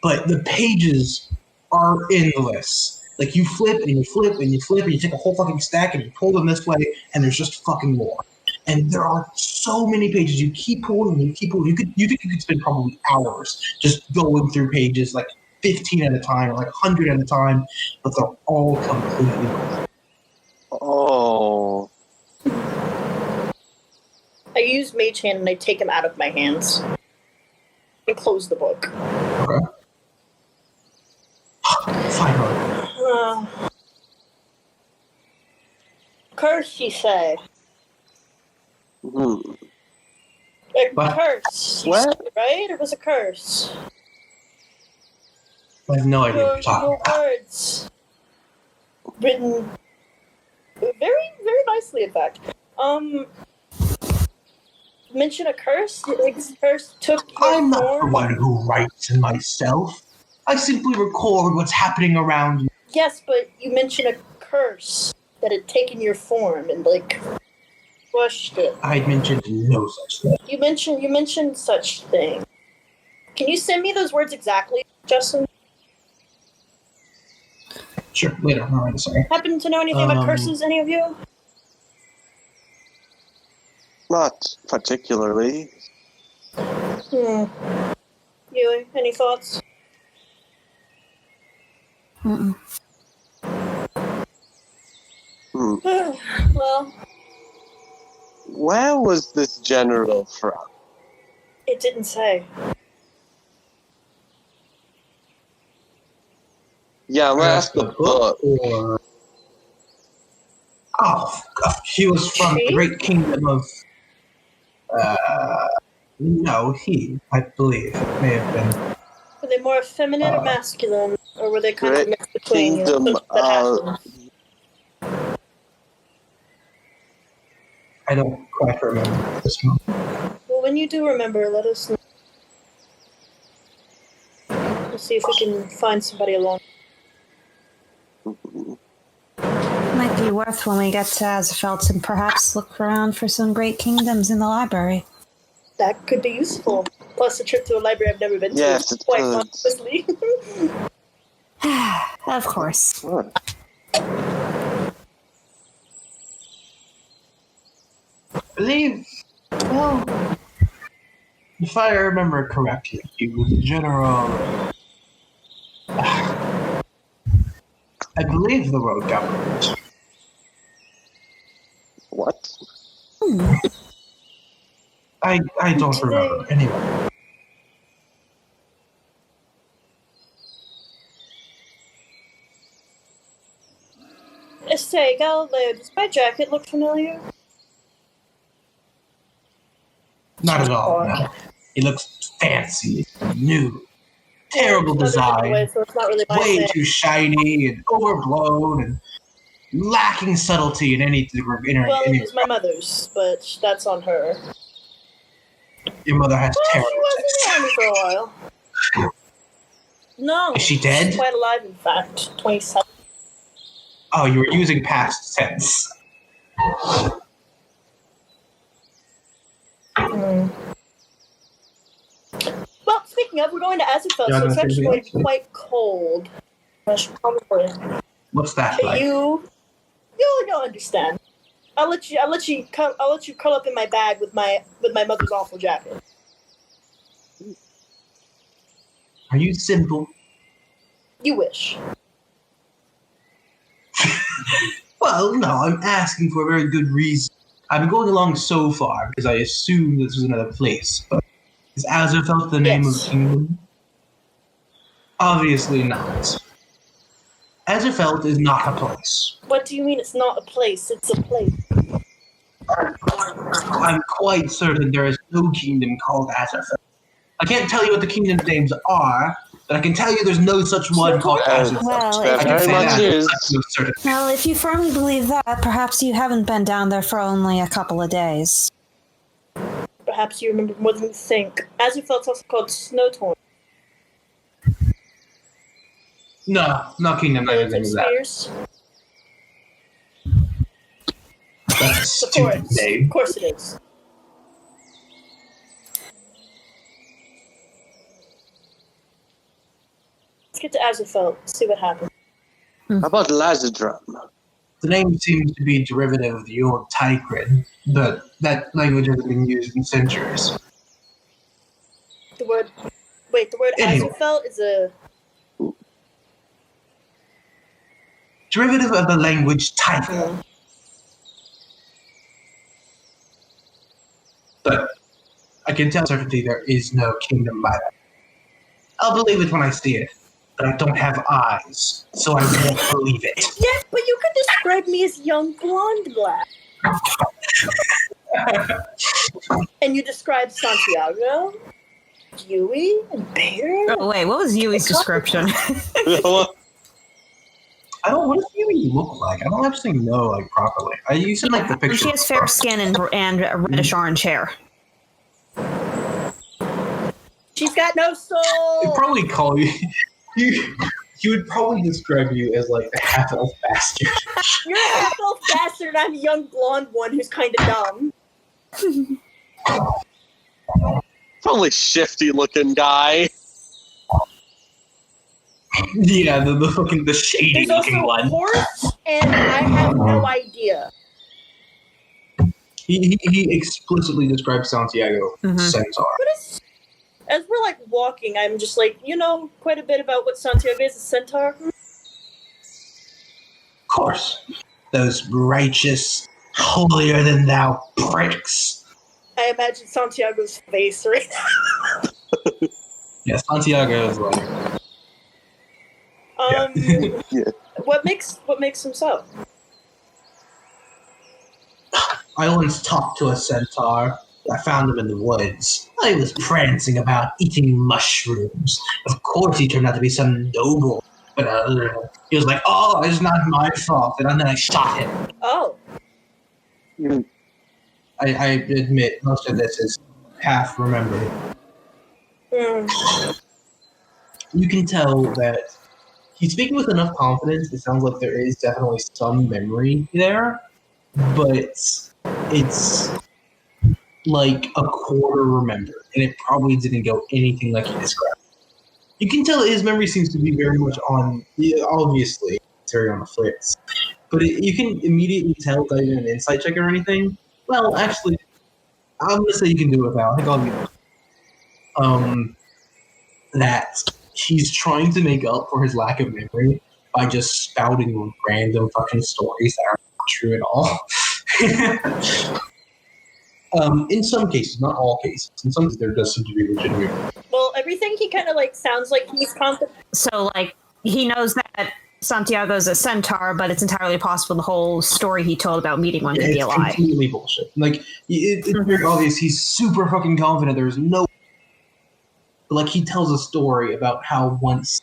[SPEAKER 1] But the pages are endless. You flip and you flip and you flip and you take a whole fucking stack and you pull them this way, and there's just fucking more. And there are so many pages. You keep pulling, you keep pulling. You think you could spend probably hours just going through pages 15 at a time or 100 at a time, but they're all completely different.
[SPEAKER 3] Oh.
[SPEAKER 2] I use Mage Hand and I take him out of my hands and close the book.
[SPEAKER 1] Okay. Finally.
[SPEAKER 2] Curse, you say? A curse.
[SPEAKER 1] What?
[SPEAKER 2] Right? It was a curse.
[SPEAKER 1] I have no idea what you're talking
[SPEAKER 2] your
[SPEAKER 1] about.
[SPEAKER 2] words written very, very nicely, in fact. Mention a curse? Curse took your
[SPEAKER 1] I'm not
[SPEAKER 2] form?
[SPEAKER 1] the one who writes in myself. I simply record what's happening around you.
[SPEAKER 2] Yes, but you mentioned a curse that had taken your form and crushed it.
[SPEAKER 1] I mentioned no such thing.
[SPEAKER 2] You mentioned such thing. Can you send me those words exactly, Justin?
[SPEAKER 1] Sure, later. All right, sorry.
[SPEAKER 2] Happen to know anything about curses, any of you?
[SPEAKER 3] Not particularly.
[SPEAKER 2] Yui, any thoughts?
[SPEAKER 4] Mm-mm.
[SPEAKER 2] Well,
[SPEAKER 3] where was this general from?
[SPEAKER 2] it didn't say.
[SPEAKER 3] Yeah, I'm gonna ask the book.
[SPEAKER 1] Or... Oh, he was from the great kingdom of... no, I believe, may have been.
[SPEAKER 2] Were they more feminine or masculine? Or were they kind of
[SPEAKER 3] Great
[SPEAKER 2] mixed between?
[SPEAKER 3] kingdom
[SPEAKER 1] I don't quite remember at this moment.
[SPEAKER 2] Well, when you do remember, let us know. We'll see if we can find somebody along.
[SPEAKER 4] Might be worth when we get to Azerfelt and perhaps look around for some great kingdoms in the library.
[SPEAKER 2] That could be useful. Plus a trip to a library I've never been
[SPEAKER 3] Yes,
[SPEAKER 2] to.
[SPEAKER 3] it
[SPEAKER 2] Quite
[SPEAKER 3] does.
[SPEAKER 2] honestly.
[SPEAKER 4] Of course.
[SPEAKER 3] Sure.
[SPEAKER 1] I believe, well, if I remember correctly, he was a general. I believe the world government.
[SPEAKER 3] What?
[SPEAKER 1] I don't
[SPEAKER 2] Do
[SPEAKER 1] remember. Anyway.
[SPEAKER 2] Say, Galileo, does my jacket look familiar?
[SPEAKER 1] Not at all, no. It looks fancy, new, terrible design,
[SPEAKER 2] Way, so it's not really my
[SPEAKER 1] way
[SPEAKER 2] thing.
[SPEAKER 1] too shiny and overblown and lacking subtlety in any
[SPEAKER 2] Well, it was my mother's, but that's on her.
[SPEAKER 1] Your mother has
[SPEAKER 2] Well,
[SPEAKER 1] terrible
[SPEAKER 2] she was
[SPEAKER 1] taste.
[SPEAKER 2] in the army for a while. No.
[SPEAKER 1] Is she dead?
[SPEAKER 2] She's quite alive, in fact. 27.
[SPEAKER 1] Oh, you were using past tense.
[SPEAKER 2] Well, speaking of, we're going to Azerfelt,
[SPEAKER 1] Yeah,
[SPEAKER 2] so it's
[SPEAKER 1] that's
[SPEAKER 2] actually going to
[SPEAKER 1] something
[SPEAKER 2] be quite cold. I should probably.
[SPEAKER 1] What's that like?
[SPEAKER 2] You'll understand. I'll let you curl up in my bag with my mother's awful jacket.
[SPEAKER 1] Are you simple?
[SPEAKER 2] You wish.
[SPEAKER 1] Well, no, I'm asking for a very good reason. I've been going along so far because I assumed this was another place, but is Azerfelt the name of
[SPEAKER 2] Yes.
[SPEAKER 1] the kingdom? Obviously not. Azerfelt is not a place.
[SPEAKER 2] What do you mean it's not a place? It's a place.
[SPEAKER 1] I'm quite certain there is no kingdom called Azerfelt. I can't tell you what the kingdom's names are, but I can tell you there's no such one called Azerfelt.
[SPEAKER 4] Well,
[SPEAKER 3] There
[SPEAKER 4] if
[SPEAKER 1] I
[SPEAKER 4] you
[SPEAKER 1] can
[SPEAKER 3] very
[SPEAKER 1] say
[SPEAKER 3] much
[SPEAKER 1] that with
[SPEAKER 3] is.
[SPEAKER 1] absolute certainty.
[SPEAKER 4] well, if you firmly believe that, perhaps you haven't been down there for only a couple of days.
[SPEAKER 2] Perhaps you remember more than you think. Azerfelt's also called Snowtorn.
[SPEAKER 1] No, no kingdom name is
[SPEAKER 2] Militant
[SPEAKER 1] that.
[SPEAKER 2] Spears.
[SPEAKER 1] That's a
[SPEAKER 2] Of
[SPEAKER 1] stupid
[SPEAKER 2] course.
[SPEAKER 1] name.
[SPEAKER 2] Of course it is. Let's get to Azerfelt. See what happens.
[SPEAKER 3] How about Lazadrum?
[SPEAKER 1] The name seems to be derivative of the old Tigrin, but that language hasn't been used in centuries.
[SPEAKER 2] The word
[SPEAKER 1] Anyway.
[SPEAKER 2] Azerfelt is a...
[SPEAKER 1] Derivative of the language Tigrin. But I can tell with certainty there is no kingdom by that. I'll believe it when I see it, but I don't have eyes, so I won't believe it.
[SPEAKER 2] Yeah, but you could describe me as young blonde black. And you describe Santiago, Yui, and Bear.
[SPEAKER 4] Oh, wait, what was Yui's description?
[SPEAKER 1] I don't. What does Yui look like? I don't actually know like properly. You said like the picture.
[SPEAKER 4] She has fair skin and reddish orange hair.
[SPEAKER 2] She's got no
[SPEAKER 1] He'd
[SPEAKER 2] soul.
[SPEAKER 1] probably call you. He would probably describe you as like a half elf bastard.
[SPEAKER 2] You're a half-elf bastard. I'm a young blonde one who's kind of dumb.
[SPEAKER 3] Probably shifty looking guy.
[SPEAKER 1] Yeah, the fucking the shady
[SPEAKER 2] There's also
[SPEAKER 1] looking one.
[SPEAKER 2] horse, and I have no idea.
[SPEAKER 1] He explicitly describes Santiago centaur.
[SPEAKER 2] What is? As we're like walking, I'm just like, quite a bit about what Santiago is, a centaur.
[SPEAKER 1] Of course, those righteous, holier than thou pricks.
[SPEAKER 2] I imagine Santiago's face right now.
[SPEAKER 1] Yeah, Santiago is like.
[SPEAKER 3] Yeah.
[SPEAKER 2] What makes him so?
[SPEAKER 1] I once talked to a centaur. I found him in the woods. He was prancing about eating mushrooms. Of course, he turned out to be some noble. But he was like, "Oh, it's not my fault," and then I shot him.
[SPEAKER 2] Oh.
[SPEAKER 1] I admit most of this is half remembered. You can tell that he's speaking with enough confidence. It sounds like there is definitely some memory there, but it's like a quarter remembered, and it probably didn't go anything like he described. You can tell that his memory seems to be very much on, obviously, it's very on the fritz. But you can immediately tell without even an insight check or anything. Well, actually, I'm going to say you can do it without. I think I'll give it. That he's trying to make up for his lack of memory by just spouting random fucking stories that are not true at all. In some cases, not all cases. In some cases, there does seem to be legitimate.
[SPEAKER 2] Well, everything he kind of like sounds like he's confident.
[SPEAKER 4] So, like, he knows that Santiago's a centaur, but it's entirely possible the whole story he told about meeting one could be a lie.
[SPEAKER 1] It's completely bullshit. Like, it's very obvious he's super fucking confident there's no... Like, he tells a story about how once,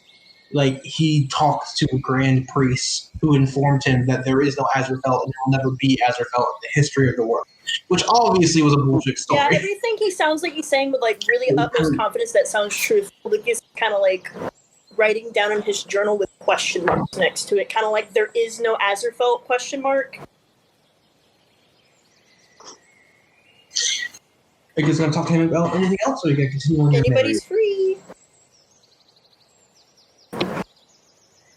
[SPEAKER 1] like, he talked to a grand priest who informed him that there is no Azerfelt and there will never be Azerfelt in the history of the world. Which obviously was a bullshit story.
[SPEAKER 2] Yeah, everything he sounds like he's saying with, like, really utmost confidence that sounds truthful. Like, he's kind of, like, writing down in his journal with question marks next to it. Kind of like, there is no Azerfelt, question mark.
[SPEAKER 1] Are you guys going to talk to him about anything else, or are you going to continue on?
[SPEAKER 2] Anybody's free.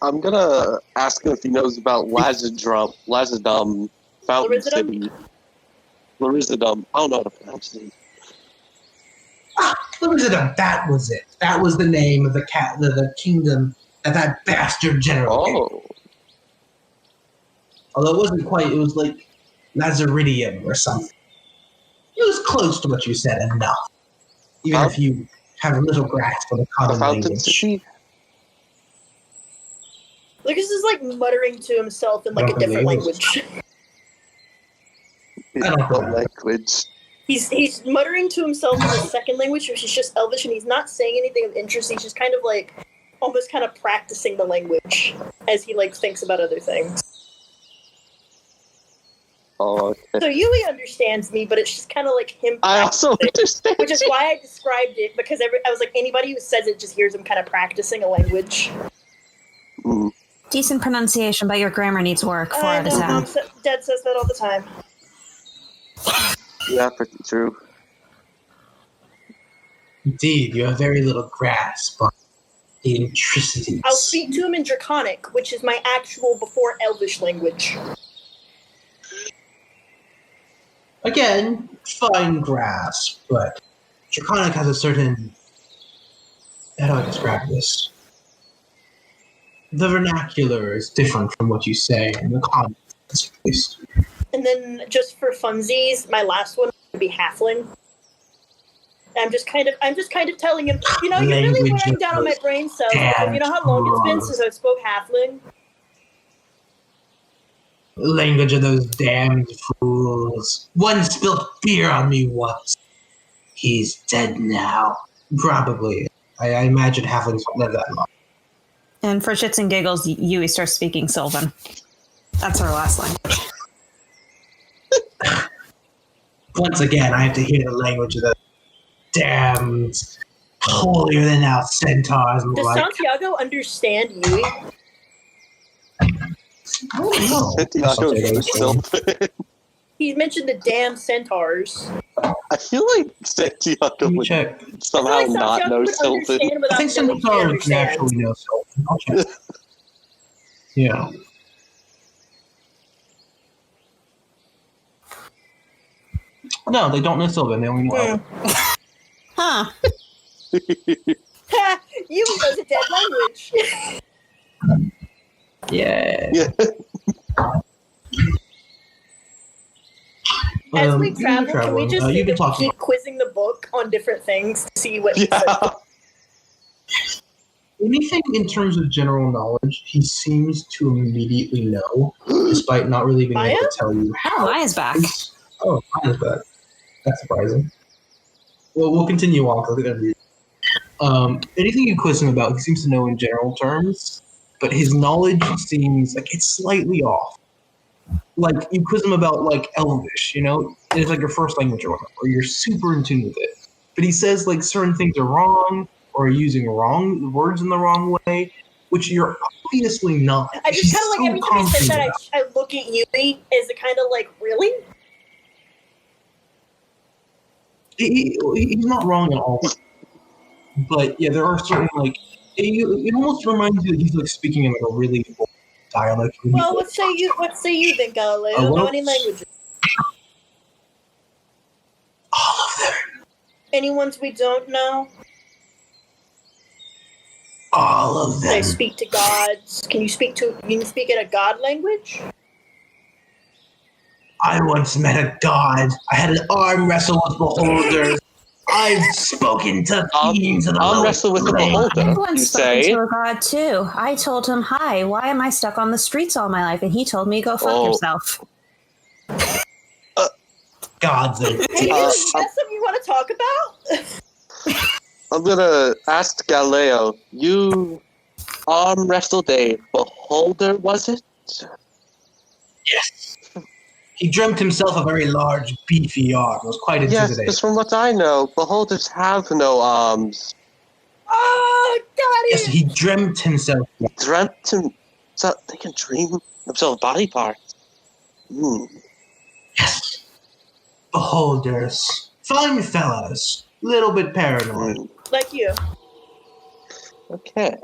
[SPEAKER 3] I'm going to ask him if he knows about Lazadum, Fountain City. Larizadum. I don't know how to pronounce it.
[SPEAKER 1] Larizadum, that was it. That was the name of the kingdom that bastard general gave. Although it wasn't quite, it was like Lazaridium or something. It was close to what you said enough. Even if you have a little grasp of the common language.
[SPEAKER 3] City?
[SPEAKER 2] Lucas is like muttering to himself in like a different language.
[SPEAKER 1] I don't know
[SPEAKER 3] language.
[SPEAKER 2] He's muttering to himself in a second language, which is just Elvish, and he's not saying anything of interest. He's just kind of like almost kind of practicing the language as he like thinks about other things.
[SPEAKER 3] Oh, okay.
[SPEAKER 2] So Yui understands me, but it's just kind of like him.
[SPEAKER 3] I also understand.
[SPEAKER 2] Which is why I described it, because I was like, anybody who says it just hears him kind of practicing a language.
[SPEAKER 3] Mm.
[SPEAKER 4] Decent pronunciation, but your grammar needs work. 4 out of 10.
[SPEAKER 2] Dad says that all the time.
[SPEAKER 3] Yeah, pretty true.
[SPEAKER 1] Indeed, you have very little grasp on the intricacies.
[SPEAKER 2] I'll speak to him in Draconic, which is my actual before Elvish language.
[SPEAKER 1] Again, fine grasp, but Draconic has a certain... How do I describe this? The vernacular is different from what you say in the context, at least.
[SPEAKER 2] And then, just for funsies, my last one would be Halfling. I'm just kind of telling him, you know, you're really wearing down on my brain cells. You know how long it's been since I spoke Halfling?
[SPEAKER 1] Language of those damned fools. One spilled beer on me once. He's dead now. Probably. I imagine halflings won't live that long.
[SPEAKER 4] And for shits and giggles, Yui starts speaking Sylvan. That's our last language.
[SPEAKER 1] Once again, I have to hear the language of the damned holier than thou centaurs.
[SPEAKER 2] Does Santiago understand Yui?
[SPEAKER 3] Santiago is Sylvan.
[SPEAKER 2] He mentioned the damn centaurs.
[SPEAKER 3] I feel like Santiago would somehow not know Sylvan.
[SPEAKER 1] I think Santiago can actually know Sylvan. I'll check. Yeah. No, they don't know Sylvan. They only know Elven.
[SPEAKER 4] Huh.
[SPEAKER 2] Ha! Yui knows a dead language.
[SPEAKER 1] Yeah.
[SPEAKER 2] As we travel, can we just keep quizzing the book on different things to see what he says?
[SPEAKER 1] Anything in terms of general knowledge, he seems to immediately know, despite not really being able to tell you how.
[SPEAKER 4] Maya's back.
[SPEAKER 1] Oh, Maya's back. That's surprising. Well, we'll continue on because anything you quiz him about, he seems to know in general terms, but his knowledge seems like it's slightly off. Like, you quiz him about, like, Elvish, you know? And it's like your first language or whatever, or you're super in tune with it. But he says, like, certain things are wrong, or using wrong words in the wrong way, which you're obviously not.
[SPEAKER 2] I just kind of like, every time he says that, I look at Yui as a kind of like, really?
[SPEAKER 1] He's not wrong at all. But yeah, there are certain it almost reminds you that he's like speaking in like a really old dialect.
[SPEAKER 2] Well, what say you then, Galileo? Know any languages?
[SPEAKER 1] All of them.
[SPEAKER 2] Any ones we don't know?
[SPEAKER 1] All of them.
[SPEAKER 2] They speak to gods. Can you speak in a god language?
[SPEAKER 1] I once met a god. I had an arm wrestle with beholders. I've spoken to fiends of the
[SPEAKER 3] I'll wrestle with a beholder.
[SPEAKER 4] I once spoken to a god too. I told him, "Hi, why am I stuck on the streets all my life?" And he told me, "Go fuck yourself."
[SPEAKER 1] Gods are
[SPEAKER 2] Hey, is that something you want to talk about?
[SPEAKER 3] I'm gonna ask Galileo. You arm wrestled a beholder, was it?
[SPEAKER 1] Yes. He dreamt himself a very large, beefy arm. It was quite intimidating.
[SPEAKER 3] Yes, because from what I know, beholders have no arms.
[SPEAKER 2] Oh, got it!
[SPEAKER 1] Yes, he dreamt himself.
[SPEAKER 3] So they can dream themselves body parts.
[SPEAKER 1] Yes. Beholders. Fine fellas. Little bit paranoid.
[SPEAKER 2] Like you.
[SPEAKER 3] Okay.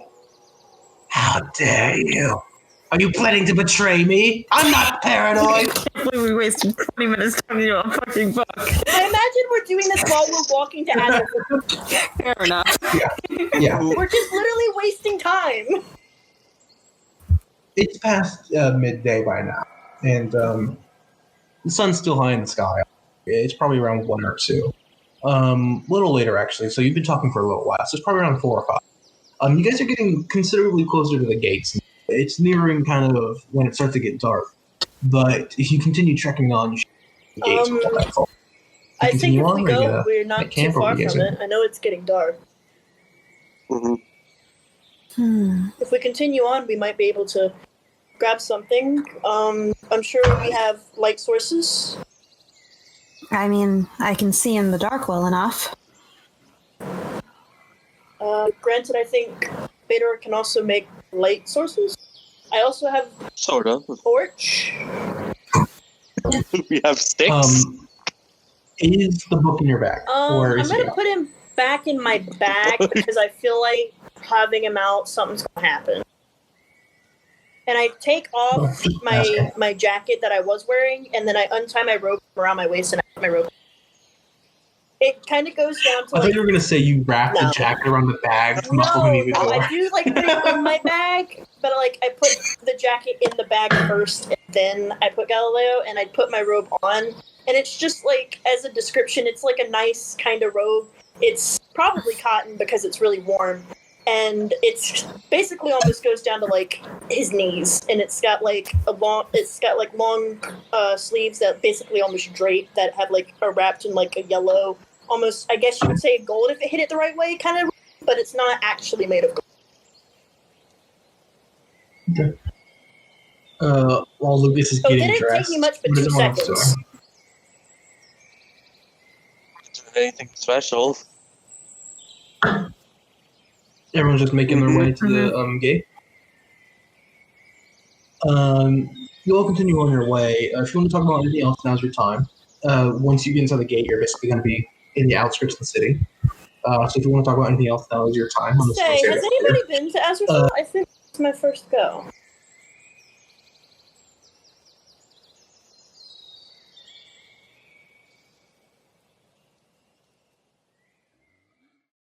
[SPEAKER 1] How dare you? Are you planning to betray me? I'm not paranoid.
[SPEAKER 4] I can't believe we wasted 20 minutes talking about a fucking book.
[SPEAKER 2] I imagine we're doing this while we're walking to Azerfelt.
[SPEAKER 4] Fair enough.
[SPEAKER 1] Yeah.
[SPEAKER 2] We're just literally wasting time.
[SPEAKER 1] It's past midday by now, and the sun's still high in the sky. It's probably around 1 or 2. A little later, actually. So you've been talking for a little while. So it's probably around 4 or 5. You guys are getting considerably closer to the gates. It's nearing kind of when it starts to get dark. But if you continue trekking on, you should the gates before nightfall.
[SPEAKER 2] I think if we go, we're not too far from it. I know it's getting dark. If we continue on, we might be able to grab something. I'm sure we have light sources.
[SPEAKER 4] I mean, I can see in the dark well enough.
[SPEAKER 2] Granted, I think Bador can also make light sources. I also have
[SPEAKER 3] sort of
[SPEAKER 2] torch.
[SPEAKER 3] We have sticks.
[SPEAKER 1] Is the book in your bag? Or
[SPEAKER 2] I'm gonna put him back in my bag because I feel like having him out, something's gonna happen. And I take off my jacket that I was wearing, and then I untie my rope around my waist and I put my rope. It kind of goes down to.
[SPEAKER 1] I thought you were gonna say you wrapped the jacket around the bag to muffle him even more.
[SPEAKER 2] I do put it in my bag, but I put the jacket in the bag first, and then I put Galileo, and I put my robe on, and it's just as a description, it's like a nice kind of robe. It's probably cotton because it's really warm, and it's basically almost goes down to his knees, and it's got long sleeves that basically almost drape that have are wrapped in a yellow. Almost, I guess you would say gold if it hit it the right way, kind of, but it's not actually made of gold.
[SPEAKER 1] Okay. While Lucas is getting dressed,
[SPEAKER 2] it didn't take me much but 2 seconds.
[SPEAKER 3] Anything special?
[SPEAKER 1] Everyone's just making their way to the gate. You all continue on your way. If you want to talk about anything else, now's your time. Once you get inside the gate, you're basically going to be in the outskirts of the city. So if you want to talk about anything else, now is your time.
[SPEAKER 2] Has anybody been to Azerfelt? I think it's my first go.